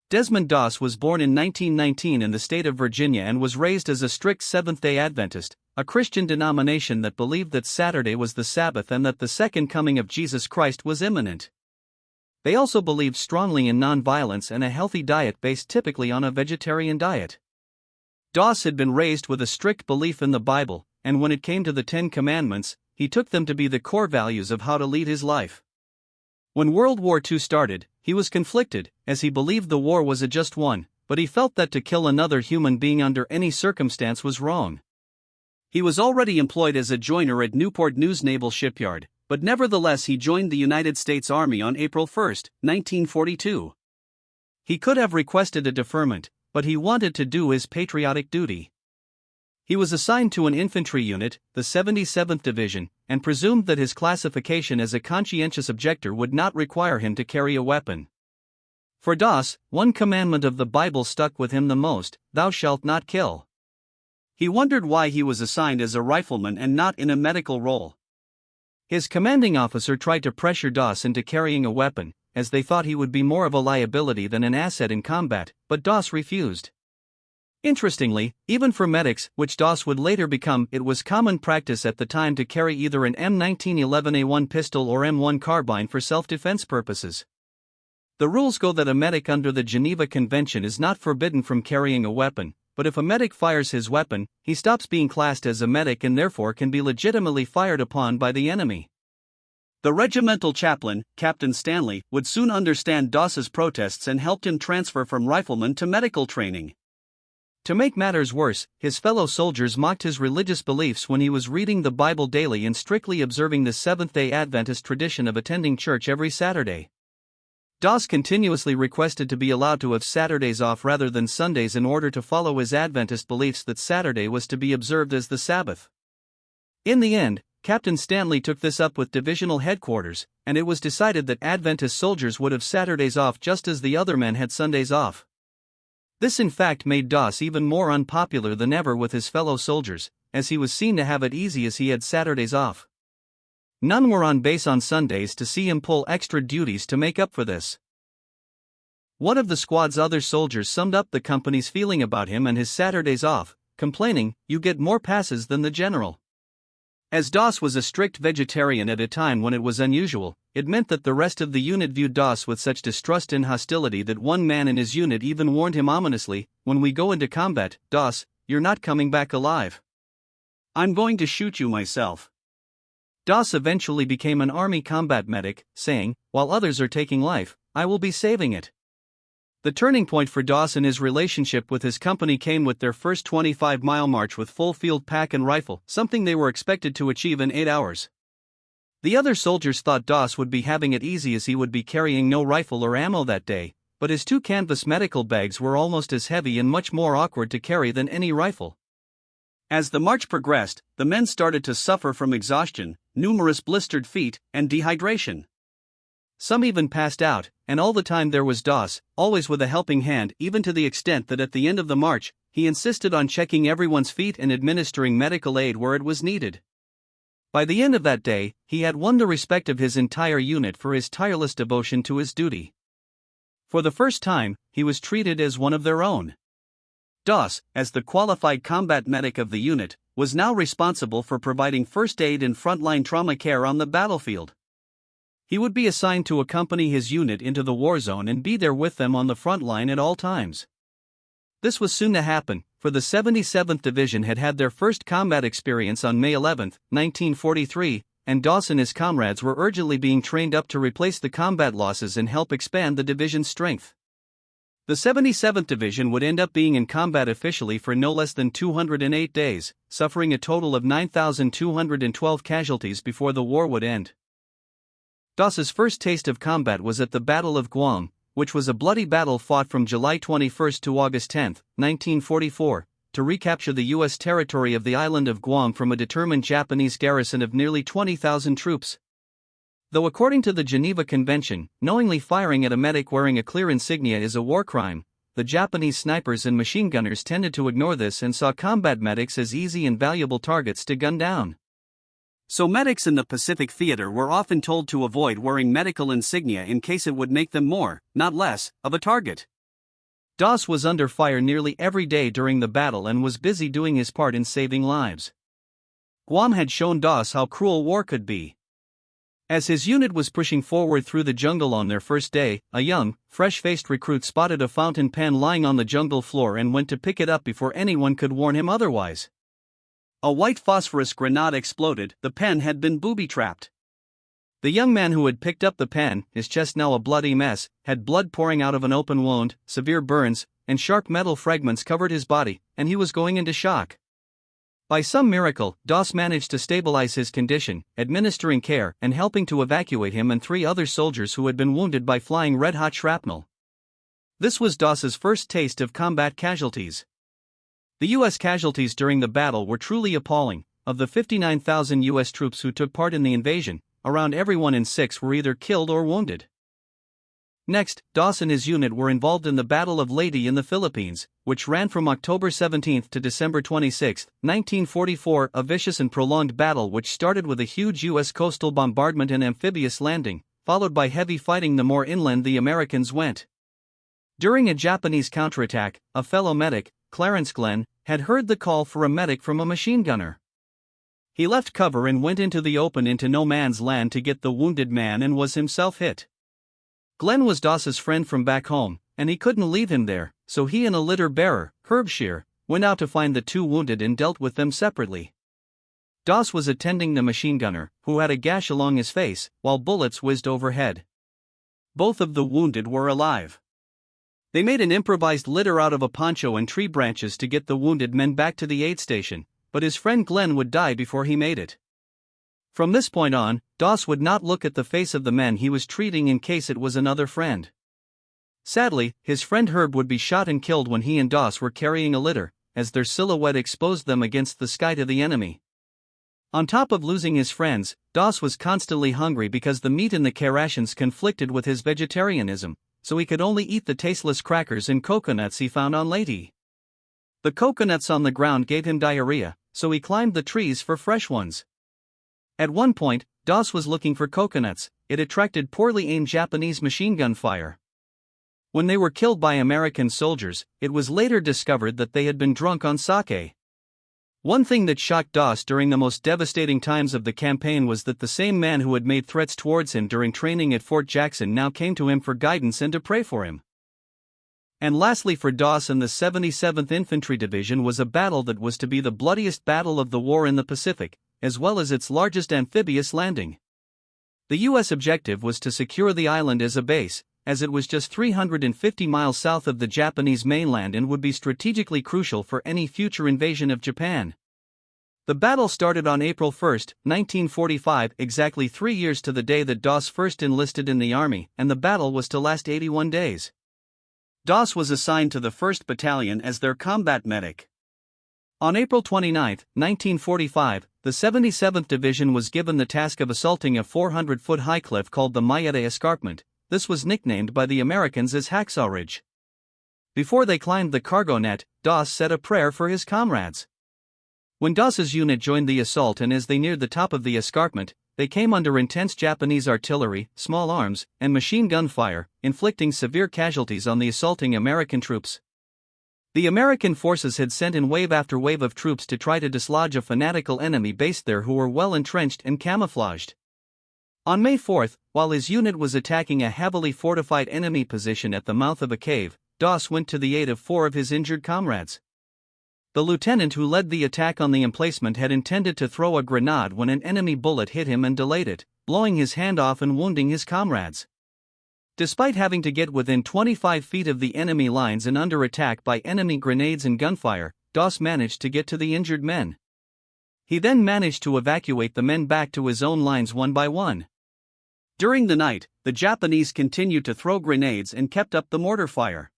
Desmond Doss was born in 1919 in the state of Virginia and was raised as a strict Seventh-day Adventist, a Christian denomination that believed that Saturday was the Sabbath and that the second coming of Jesus Christ was imminent. They also believed strongly in nonviolence and a healthy diet based typically on a vegetarian diet. Doss had been raised with a strict belief in the Bible, and when it came to the Ten Commandments, he took them to be the core values of how to lead his life. When World War II started, he was conflicted, as he believed the war was a just one, but he felt that to kill another human being under any circumstance was wrong. He was already employed as a joiner at Newport News Naval Shipyard, but nevertheless he joined the United States Army on April 1, 1942. He could have requested a deferment, but he wanted to do his patriotic duty. He was assigned to an infantry unit, the 77th Division, and presumed that his classification as a conscientious objector would not require him to carry a weapon. For Doss, one commandment of the Bible stuck with him the most: "Thou shalt not kill." He wondered why he was assigned as a rifleman and not in a medical role. His commanding officer tried to pressure Doss into carrying a weapon, as they thought he would be more of a liability than an asset in combat, but Doss refused. Interestingly, even for medics, which Doss would later become, it was common practice at the time to carry either an M1911A1 pistol or M1 carbine for self-defense purposes. The rules go that a medic under the Geneva Convention is not forbidden from carrying a weapon, but if a medic fires his weapon, he stops being classed as a medic and therefore can be legitimately fired upon by the enemy. The regimental chaplain, Captain Stanley, would soon understand Doss's protests and helped him transfer from rifleman to medical training. To make matters worse, his fellow soldiers mocked his religious beliefs when he was reading the Bible daily and strictly observing the Seventh-day Adventist tradition of attending church every Saturday. Doss continuously requested to be allowed to have Saturdays off rather than Sundays in order to follow his Adventist beliefs that Saturday was to be observed as the Sabbath. In the end, Captain Stanley took this up with divisional headquarters, and it was decided that Adventist soldiers would have Saturdays off just as the other men had Sundays off. This in fact made Doss even more unpopular than ever with his fellow soldiers, as he was seen to have it easy as he had Saturdays off. None were on base on Sundays to see him pull extra duties to make up for this. One of the squad's other soldiers summed up the company's feeling about him and his Saturdays off, complaining, "You get more passes than the general." As Doss was a strict vegetarian at a time when it was unusual, it meant that the rest of the unit viewed Doss with such distrust and hostility that one man in his unit even warned him ominously, "When we go into combat, Doss, you're not coming back alive. I'm going to shoot you myself." Doss eventually became an Army combat medic, saying, "While others are taking life, I will be saving it." The turning point for Doss in his relationship with his company came with their first 25-mile march with full field pack and rifle, something they were expected to achieve in 8 hours. The other soldiers thought Doss would be having it easy as he would be carrying no rifle or ammo that day, but his 2 canvas medical bags were almost as heavy and much more awkward to carry than any rifle. As the march progressed, the men started to suffer from exhaustion, numerous blistered feet, and dehydration. Some even passed out, and all the time there was Doss, always with a helping hand, even to the extent that at the end of the march, he insisted on checking everyone's feet and administering medical aid where it was needed. By the end of that day, he had won the respect of his entire unit for his tireless devotion to his duty. For the first time, he was treated as one of their own. Doss, as the qualified combat medic of the unit, was now responsible for providing first aid and frontline trauma care on the battlefield. He would be assigned to accompany his unit into the war zone and be there with them on the front line at all times. This was soon to happen, for the 77th Division had had their first combat experience on May 11, 1943, and Doss and his comrades were urgently being trained up to replace the combat losses and help expand the division's strength. The 77th Division would end up being in combat officially for no less than 208 days, suffering a total of 9,212 casualties before the war would end. Doss's first taste of combat was at the Battle of Guam, which was a bloody battle fought from July 21 to August 10, 1944, to recapture the U.S. territory of the island of Guam from a determined Japanese garrison of nearly 20,000 troops. Though according to the Geneva Convention, knowingly firing at a medic wearing a clear insignia is a war crime, the Japanese snipers and machine gunners tended to ignore this and saw combat medics as easy and valuable targets to gun down. So medics in the Pacific Theater were often told to avoid wearing medical insignia in case it would make them more, not less, of a target. Doss was under fire nearly every day during the battle and was busy doing his part in saving lives. Guam had shown Doss how cruel war could be. As his unit was pushing forward through the jungle on their first day, a young, fresh-faced recruit spotted a fountain pen lying on the jungle floor and went to pick it up before anyone could warn him otherwise. A white phosphorus grenade exploded. The pen had been booby-trapped. The young man who had picked up the pen, his chest now a bloody mess, had blood pouring out of an open wound, severe burns, and sharp metal fragments covered his body, and he was going into shock. By some miracle, Doss managed to stabilize his condition, administering care and helping to evacuate him and 3 other soldiers who had been wounded by flying red-hot shrapnel. This was Doss's first taste of combat casualties. The U.S. casualties during the battle were truly appalling. Of the 59,000 U.S. troops who took part in the invasion, around every 1 in 6 were either killed or wounded. Next, Doss and his unit were involved in the Battle of Leyte in the Philippines, which ran from October 17 to December 26, 1944, a vicious and prolonged battle which started with a huge U.S. coastal bombardment and amphibious landing, followed by heavy fighting the more inland the Americans went. During a Japanese counterattack, a fellow medic, Clarence Glenn, had heard the call for a medic from a machine gunner. He left cover and went into the open into no man's land to get the wounded man and was himself hit. Glenn was Doss's friend from back home, and he couldn't leave him there, so he and a litter bearer, Herbshire, went out to find the 2 wounded and dealt with them separately. Doss was attending the machine gunner, who had a gash along his face, while bullets whizzed overhead. Both of the wounded were alive. They made an improvised litter out of a poncho and tree branches to get the wounded men back to the aid station, but his friend Glenn would die before he made it. From this point on, Doss would not look at the face of the men he was treating in case it was another friend. Sadly, his friend Herb would be shot and killed when he and Doss were carrying a litter, as their silhouette exposed them against the sky to the enemy. On top of losing his friends, Doss was constantly hungry because the meat in the rations conflicted with his vegetarianism, so he could only eat the tasteless crackers and coconuts he found on Leyte. The coconuts on the ground gave him diarrhea, so he climbed the trees for fresh ones. At one point, Doss was looking for coconuts. It attracted poorly aimed Japanese machine gun fire. When they were killed by American soldiers, it was later discovered that they had been drunk on sake. One thing that shocked Doss during the most devastating times of the campaign was that the same man who had made threats towards him during training at Fort Jackson now came to him for guidance and to pray for him. And lastly, for Doss and the 77th Infantry Division was a battle that was to be the bloodiest battle of the war in the Pacific, as well as its largest amphibious landing. The U.S. objective was to secure the island as a base, as it was just 350 miles south of the Japanese mainland and would be strategically crucial for any future invasion of Japan. The battle started on April 1, 1945, exactly 3 years to the day that Doss first enlisted in the Army, and the battle was to last 81 days. Doss was assigned to the 1st Battalion as their combat medic. On April 29, 1945, the 77th Division was given the task of assaulting a 400-foot high cliff called the Mayete Escarpment. This was nicknamed by the Americans as Hacksaw Ridge. Before they climbed the cargo net, Doss said a prayer for his comrades. When Doss's unit joined the assault and as they neared the top of the escarpment, they came under intense Japanese artillery, small arms, and machine gun fire, inflicting severe casualties on the assaulting American troops. The American forces had sent in wave after wave of troops to try to dislodge a fanatical enemy based there who were well entrenched and camouflaged. On May 4, while his unit was attacking a heavily fortified enemy position at the mouth of a cave, Doss went to the aid of 4 of his injured comrades. The lieutenant who led the attack on the emplacement had intended to throw a grenade when an enemy bullet hit him and delayed it, blowing his hand off and wounding his comrades. Despite having to get within 25 feet of the enemy lines and under attack by enemy grenades and gunfire, Doss managed to get to the injured men. He then managed to evacuate the men back to his own lines one by one. During the night, the Japanese continued to throw grenades and kept up the mortar fire.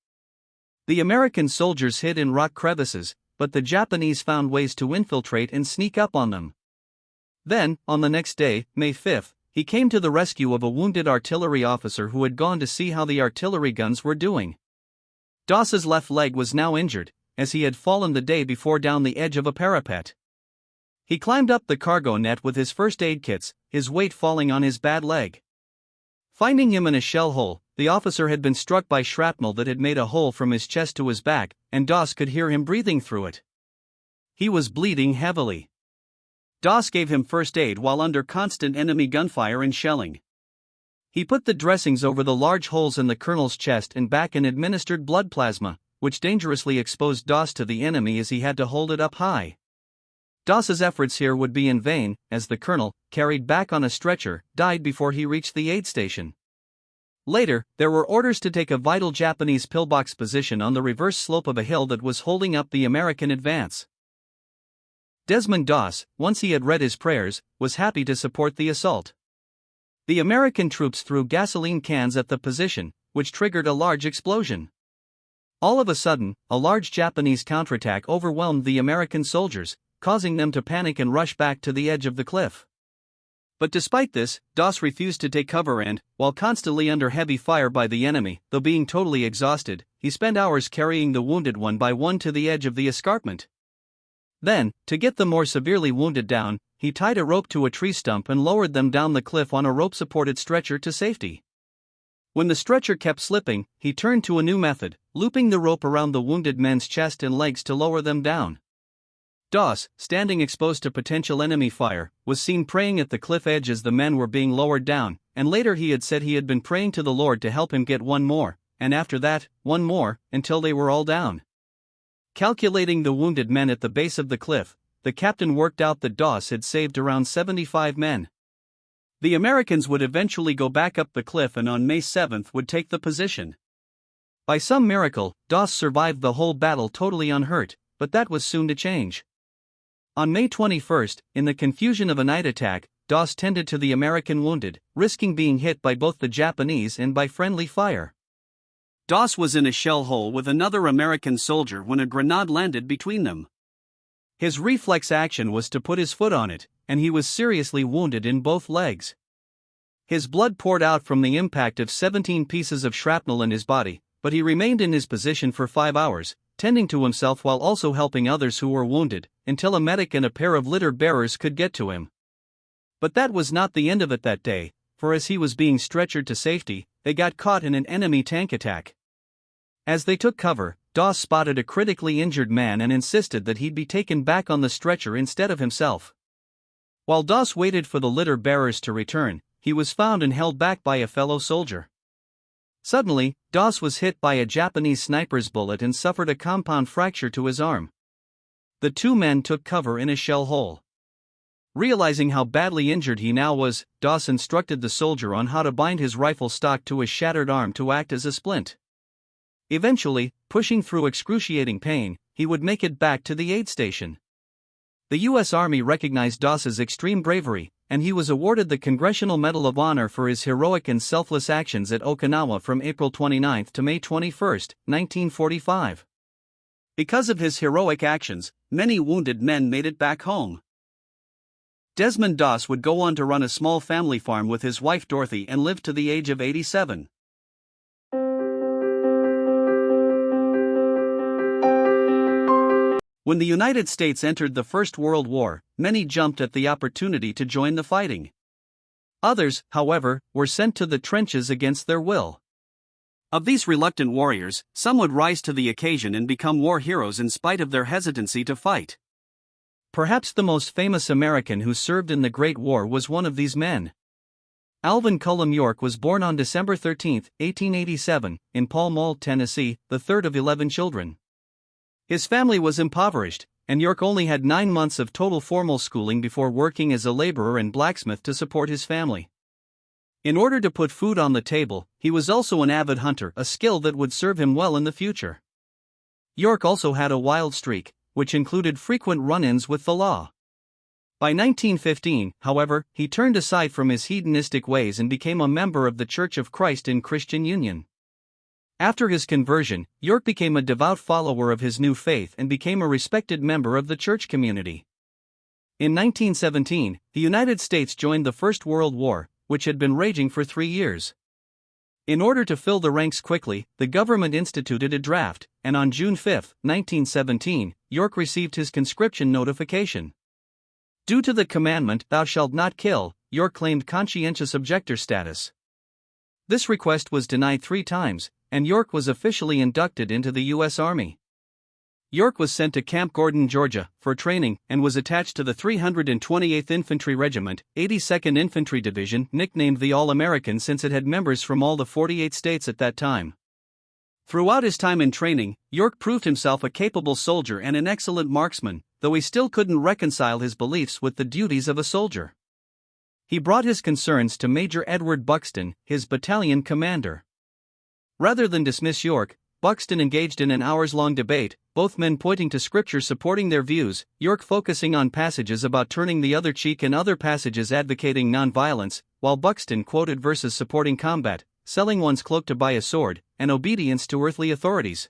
The American soldiers hid in rock crevices, but the Japanese found ways to infiltrate and sneak up on them. Then, on the next day, May 5, he came to the rescue of a wounded artillery officer who had gone to see how the artillery guns were doing. Doss's left leg was now injured, as he had fallen the day before down the edge of a parapet. He climbed up the cargo net with his first aid kits, his weight falling on his bad leg. Finding him in a shell hole, the officer had been struck by shrapnel that had made a hole from his chest to his back, and Doss could hear him breathing through it. He was bleeding heavily. Doss gave him first aid while under constant enemy gunfire and shelling. He put the dressings over the large holes in the colonel's chest and back and administered blood plasma, which dangerously exposed Doss to the enemy as he had to hold it up high. Doss's efforts here would be in vain, as the colonel, carried back on a stretcher, died before he reached the aid station. Later, there were orders to take a vital Japanese pillbox position on the reverse slope of a hill that was holding up the American advance. Desmond Doss, once he had read his prayers, was happy to support the assault. The American troops threw gasoline cans at the position, which triggered a large explosion. All of a sudden, a large Japanese counterattack overwhelmed the American soldiers, causing them to panic and rush back to the edge of the cliff. But despite this, Doss refused to take cover and, while constantly under heavy fire by the enemy, though being totally exhausted, he spent hours carrying the wounded one by one to the edge of the escarpment. Then, to get the more severely wounded down, he tied a rope to a tree stump and lowered them down the cliff on a rope-supported stretcher to safety. When the stretcher kept slipping, he turned to a new method, looping the rope around the wounded men's chest and legs to lower them down. Doss, standing exposed to potential enemy fire, was seen praying at the cliff edge as the men were being lowered down, and later he had said he had been praying to the Lord to help him get one more, and after that, one more, until they were all down. Calculating the wounded men at the base of the cliff, the captain worked out that Doss had saved around 75 men. The Americans would eventually go back up the cliff and on May 7 would take the position. By some miracle, Doss survived the whole battle totally unhurt, but that was soon to change. On May 21, in the confusion of a night attack, Doss tended to the American wounded, risking being hit by both the Japanese and by friendly fire. Doss was in a shell hole with another American soldier when a grenade landed between them. His reflex action was to put his foot on it, and he was seriously wounded in both legs. His blood poured out from the impact of 17 pieces of shrapnel in his body, but he remained in his position for 5 hours, tending to himself while also helping others who were wounded, until a medic and a pair of litter bearers could get to him. But that was not the end of it that day, for as he was being stretchered to safety, they got caught in an enemy tank attack. As they took cover, Doss spotted a critically injured man and insisted that he'd be taken back on the stretcher instead of himself. While Doss waited for the litter bearers to return, he was found and held back by a fellow soldier. Suddenly, Doss was hit by a Japanese sniper's bullet and suffered a compound fracture to his arm. The two men took cover in a shell hole. Realizing how badly injured he now was, Doss instructed the soldier on how to bind his rifle stock to his shattered arm to act as a splint. Eventually, pushing through excruciating pain, he would make it back to the aid station. The U.S. Army recognized Doss's extreme bravery, and he was awarded the Congressional Medal of Honor for his heroic and selfless actions at Okinawa from April 29 to May 21, 1945. Because of his heroic actions, many wounded men made it back home. Desmond Doss would go on to run a small family farm with his wife Dorothy and live to the age of 87. When the United States entered the First World War, many jumped at the opportunity to join the fighting. Others, however, were sent to the trenches against their will. Of these reluctant warriors, some would rise to the occasion and become war heroes in spite of their hesitancy to fight. Perhaps the most famous American who served in the Great War was one of these men. Alvin Cullum York was born on December 13, 1887, in Pall Mall, Tennessee, the third of 11 children. His family was impoverished, and York only had 9 months of total formal schooling before working as a laborer and blacksmith to support his family. In order to put food on the table, he was also an avid hunter, a skill that would serve him well in the future. York also had a wild streak, which included frequent run-ins with the law. By 1915, however, he turned aside from his hedonistic ways and became a member of the Church of Christ in Christian Union. After his conversion, York became a devout follower of his new faith and became a respected member of the church community. In 1917, the United States joined the First World War, which had been raging for 3 years. In order to fill the ranks quickly, the government instituted a draft, and on June 5, 1917, York received his conscription notification. Due to the commandment, "Thou shalt not kill," York claimed conscientious objector status. This request was denied 3 times, and York was officially inducted into the U.S. Army. York was sent to Camp Gordon, Georgia, for training, and was attached to the 328th Infantry Regiment, 82nd Infantry Division, nicknamed the All-American since it had members from all the 48 states at that time. Throughout his time in training, York proved himself a capable soldier and an excellent marksman, though he still couldn't reconcile his beliefs with the duties of a soldier. He brought his concerns to Major Edward Buxton, his battalion commander. Rather than dismiss York, Buxton engaged in an hours-long debate, both men pointing to scripture supporting their views, York focusing on passages about turning the other cheek and other passages advocating non-violence, while Buxton quoted verses supporting combat, selling one's cloak to buy a sword, and obedience to earthly authorities.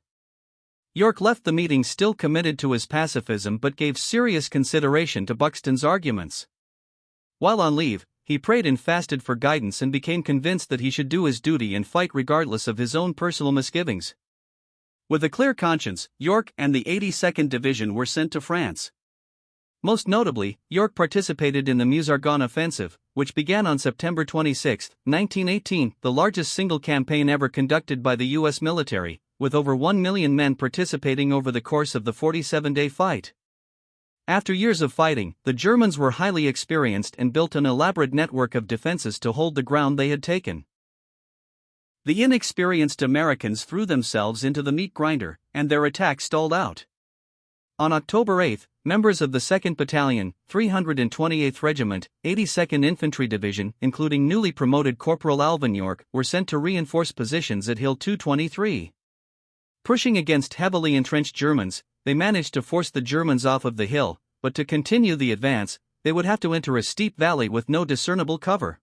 York left the meeting still committed to his pacifism but gave serious consideration to Buxton's arguments. While on leave, he prayed and fasted for guidance and became convinced that he should do his duty and fight regardless of his own personal misgivings. With a clear conscience, York and the 82nd Division were sent to France. Most notably, York participated in the Meuse-Argonne Offensive, which began on September 26, 1918, the largest single campaign ever conducted by the U.S. military, with over 1 million men participating over the course of the 47-day fight. After years of fighting, the Germans were highly experienced and built an elaborate network of defenses to hold the ground they had taken. The inexperienced Americans threw themselves into the meat grinder, and their attack stalled out. On October 8, members of the 2nd Battalion, 328th Regiment, 82nd Infantry Division, including newly promoted Corporal Alvin York, were sent to reinforce positions at Hill 223. Pushing against heavily entrenched Germans, they managed to force the Germans off of the hill, but to continue the advance, they would have to enter a steep valley with no discernible cover.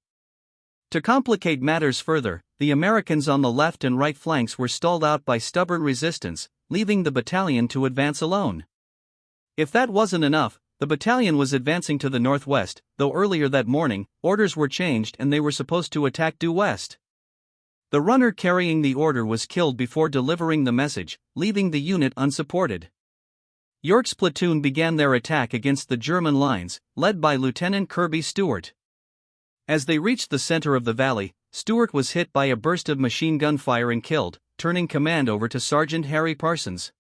To complicate matters further, the Americans on the left and right flanks were stalled out by stubborn resistance, leaving the battalion to advance alone. If that wasn't enough, the battalion was advancing to the northwest, though earlier that morning, orders were changed and they were supposed to attack due west. The runner carrying the order was killed before delivering the message, leaving the unit unsupported. York's platoon began their attack against the German lines, led by Lieutenant Kirby Stewart. As they reached the center of the valley, Stewart was hit by a burst of machine gun fire and killed, turning command over to Sergeant Harry Parsons.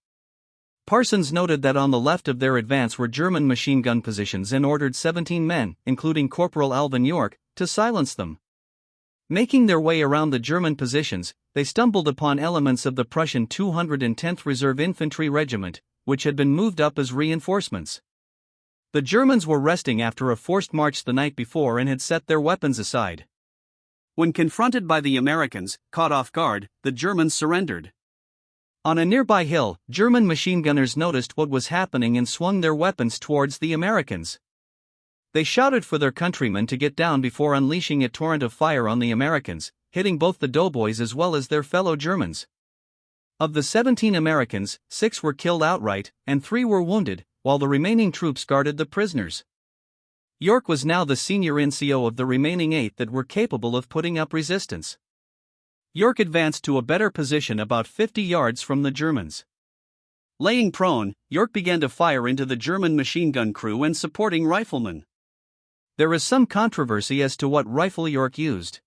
Parsons noted that on the left of their advance were German machine gun positions and ordered 17 men, including Corporal Alvin York, to silence them. Making their way around the German positions, they stumbled upon elements of the Prussian 210th Reserve Infantry Regiment, which had been moved up as reinforcements. The Germans were resting after a forced march the night before and had set their weapons aside. When confronted by the Americans, caught off guard, the Germans surrendered. On a nearby hill, German machine gunners noticed what was happening and swung their weapons towards the Americans. They shouted for their countrymen to get down before unleashing a torrent of fire on the Americans, hitting both the doughboys as well as their fellow Germans. Of the 17 Americans, 6 were killed outright, and 3 were wounded, while the remaining troops guarded the prisoners. York was now the senior NCO of the remaining 8 that were capable of putting up resistance. York advanced to a better position about 50 yards from the Germans. Laying prone, York began to fire into the German machine gun crew and supporting riflemen. There is some controversy as to what rifle York used.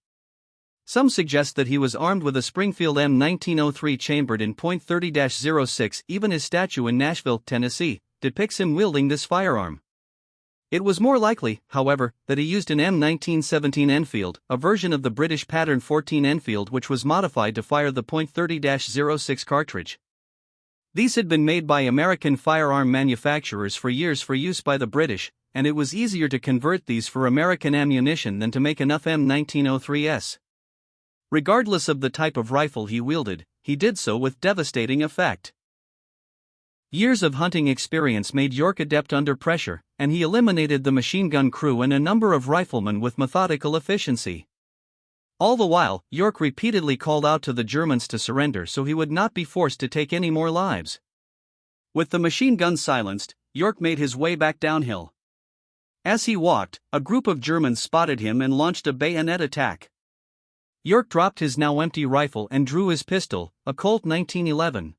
Some suggest that he was armed with a Springfield M1903 chambered in .30-06. Even his statue in Nashville, Tennessee, depicts him wielding this firearm. It was more likely, however, that he used an M1917 Enfield, a version of the British pattern 14 Enfield which was modified to fire the .30-06 cartridge. These had been made by American firearm manufacturers for years for use by the British, and it was easier to convert these for American ammunition than to make enough M1903s. Regardless of the type of rifle he wielded, he did so with devastating effect. Years of hunting experience made York adept under pressure, and he eliminated the machine gun crew and a number of riflemen with methodical efficiency. All the while, York repeatedly called out to the Germans to surrender so he would not be forced to take any more lives. With the machine guns silenced, York made his way back downhill. As he walked, a group of Germans spotted him and launched a bayonet attack. York dropped his now empty rifle and drew his pistol, a Colt 1911.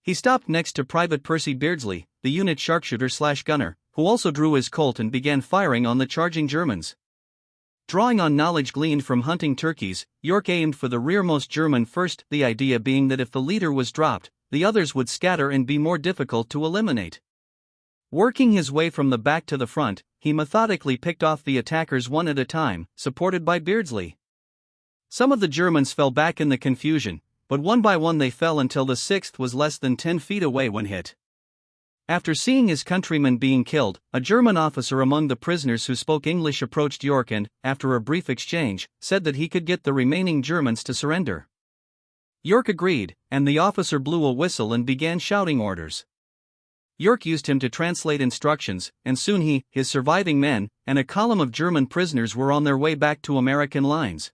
He stopped next to Private Percy Beardsley, the unit sharpshooter/gunner, who also drew his Colt and began firing on the charging Germans. Drawing on knowledge gleaned from hunting turkeys, York aimed for the rearmost German first, the idea being that if the leader was dropped, the others would scatter and be more difficult to eliminate. Working his way from the back to the front, he methodically picked off the attackers one at a time, supported by Beardsley. Some of the Germans fell back in the confusion, but one by one they fell until the sixth was less than 10 feet away when hit. After seeing his countrymen being killed, a German officer among the prisoners who spoke English approached York and, after a brief exchange, said that he could get the remaining Germans to surrender. York agreed, and the officer blew a whistle and began shouting orders. York used him to translate instructions, and soon he, his surviving men, and a column of German prisoners were on their way back to American lines.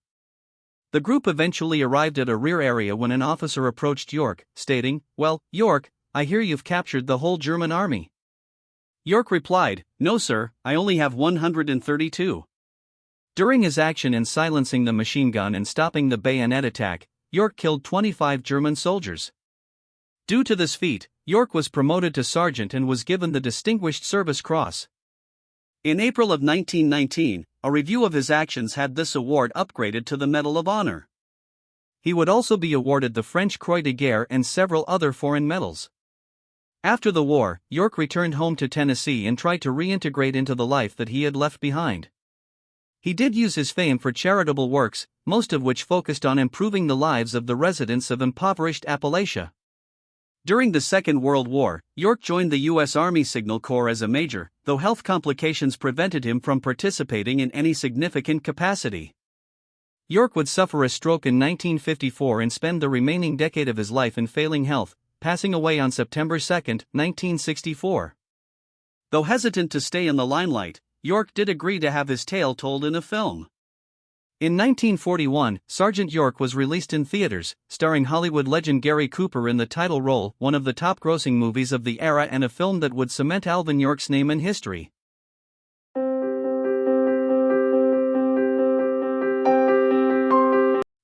The group eventually arrived at a rear area when an officer approached York, stating, "Well, York, I hear you've captured the whole German army." York replied, "No sir, I only have 132. During his action in silencing the machine gun and stopping the bayonet attack, York killed 25 German soldiers. Due to this feat, York was promoted to sergeant and was given the Distinguished Service Cross. In April of 1919, a review of his actions had this award upgraded to the Medal of Honor. He would also be awarded the French Croix de Guerre and several other foreign medals. After the war, York returned home to Tennessee and tried to reintegrate into the life that he had left behind. He did use his fame for charitable works, most of which focused on improving the lives of the residents of impoverished Appalachia. During the Second World War, York joined the U.S. Army Signal Corps as a major, though health complications prevented him from participating in any significant capacity. York would suffer a stroke in 1954 and spend the remaining decade of his life in failing health, passing away on September 2, 1964. Though hesitant to stay in the limelight, York did agree to have his tale told in a film. In 1941, Sergeant York was released in theaters, starring Hollywood legend Gary Cooper in the title role, one of the top-grossing movies of the era and a film that would cement Alvin York's name in history.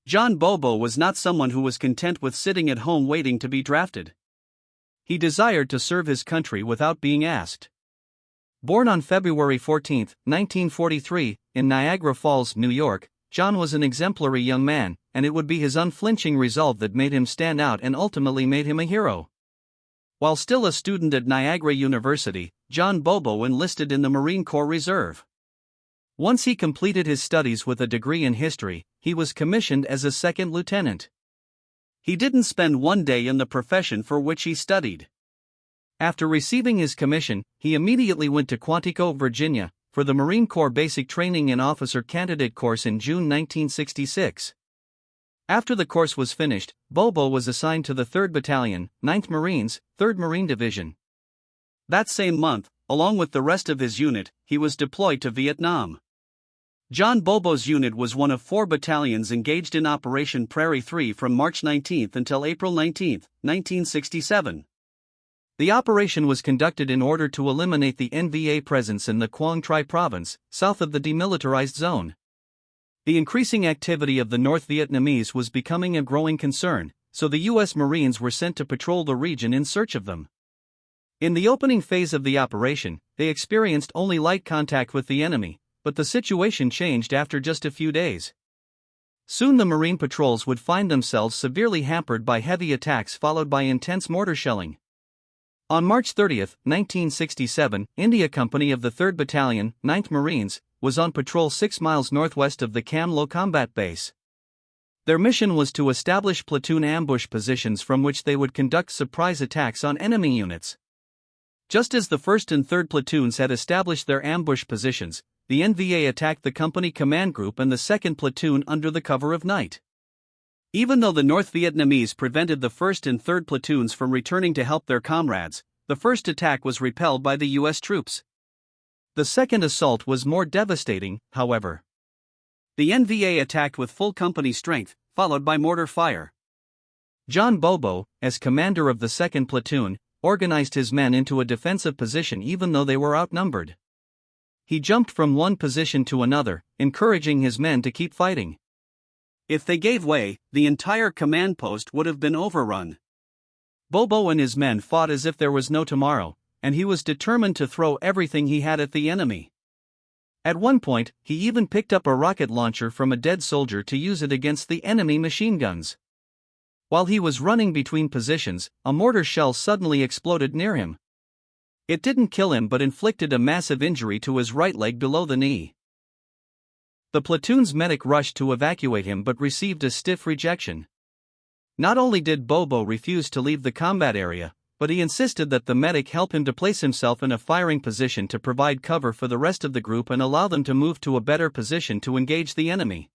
John Bobo was not someone who was content with sitting at home waiting to be drafted. He desired to serve his country without being asked. Born on February 14, 1943, in Niagara Falls, New York, John was an exemplary young man, and it would be his unflinching resolve that made him stand out and ultimately made him a hero. While still a student at Niagara University, John Bobo enlisted in the Marine Corps Reserve. Once he completed his studies with a degree in history, he was commissioned as a second lieutenant. He didn't spend one day in the profession for which he studied. After receiving his commission, he immediately went to Quantico, Virginia, for the Marine Corps Basic Training and Officer Candidate course in June 1966. After the course was finished, Bobo was assigned to the 3rd Battalion, 9th Marines, 3rd Marine Division. That same month, along with the rest of his unit, he was deployed to Vietnam. John Bobo's unit was one of 4 battalions engaged in Operation Prairie 3 from March 19 until April 19, 1967. The operation was conducted in order to eliminate the NVA presence in the Quang Tri province, south of the demilitarized zone. The increasing activity of the North Vietnamese was becoming a growing concern, so the U.S. Marines were sent to patrol the region in search of them. In the opening phase of the operation, they experienced only light contact with the enemy, but the situation changed after just a few days. Soon the Marine patrols would find themselves severely hampered by heavy attacks followed by intense mortar shelling. On March 30, 1967, India Company of the 3rd Battalion, 9th Marines, was on patrol 6 miles northwest of the Cam Lo Combat Base. Their mission was to establish platoon ambush positions from which they would conduct surprise attacks on enemy units. Just as the 1st and 3rd platoons had established their ambush positions, the NVA attacked the company command group and the 2nd platoon under the cover of night. Even though the North Vietnamese prevented the 1st and 3rd platoons from returning to help their comrades, the first attack was repelled by the U.S. troops. The second assault was more devastating, however. The NVA attacked with full company strength, followed by mortar fire. John Bobo, as commander of the 2nd platoon, organized his men into a defensive position even though they were outnumbered. He jumped from one position to another, encouraging his men to keep fighting. If they gave way, the entire command post would have been overrun. Bobo and his men fought as if there was no tomorrow, and he was determined to throw everything he had at the enemy. At one point, he even picked up a rocket launcher from a dead soldier to use it against the enemy machine guns. While he was running between positions, a mortar shell suddenly exploded near him. It didn't kill him but inflicted a massive injury to his right leg below the knee. The platoon's medic rushed to evacuate him but received a stiff rejection. Not only did Bobo refuse to leave the combat area, but he insisted that the medic help him to place himself in a firing position to provide cover for the rest of the group and allow them to move to a better position to engage the enemy.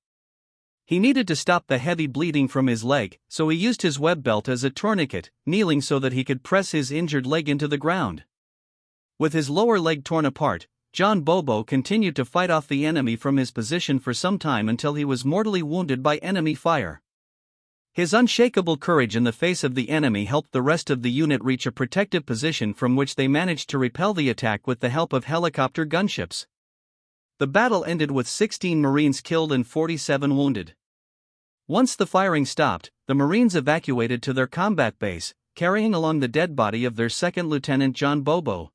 He needed to stop the heavy bleeding from his leg, so he used his web belt as a tourniquet, kneeling so that he could press his injured leg into the ground. With his lower leg torn apart, John Bobo continued to fight off the enemy from his position for some time until he was mortally wounded by enemy fire. His unshakable courage in the face of the enemy helped the rest of the unit reach a protective position from which they managed to repel the attack with the help of helicopter gunships. The battle ended with 16 Marines killed and 47 wounded. Once the firing stopped, the Marines evacuated to their combat base, carrying along the dead body of their second lieutenant John Bobo.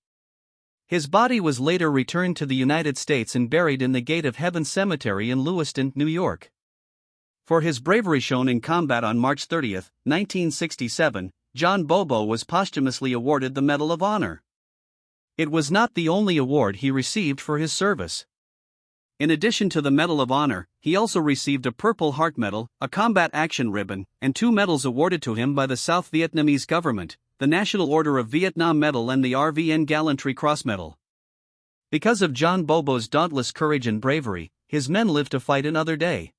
His body was later returned to the United States and buried in the Gate of Heaven Cemetery in Lewiston, New York. For his bravery shown in combat on March 30, 1967, John Bobo was posthumously awarded the Medal of Honor. It was not the only award he received for his service. In addition to the Medal of Honor, he also received a Purple Heart Medal, a Combat Action Ribbon, and 2 medals awarded to him by the South Vietnamese government, the National Order of Vietnam Medal and the RVN Gallantry Cross Medal. Because of John Bobo's dauntless courage and bravery, his men lived to fight another day.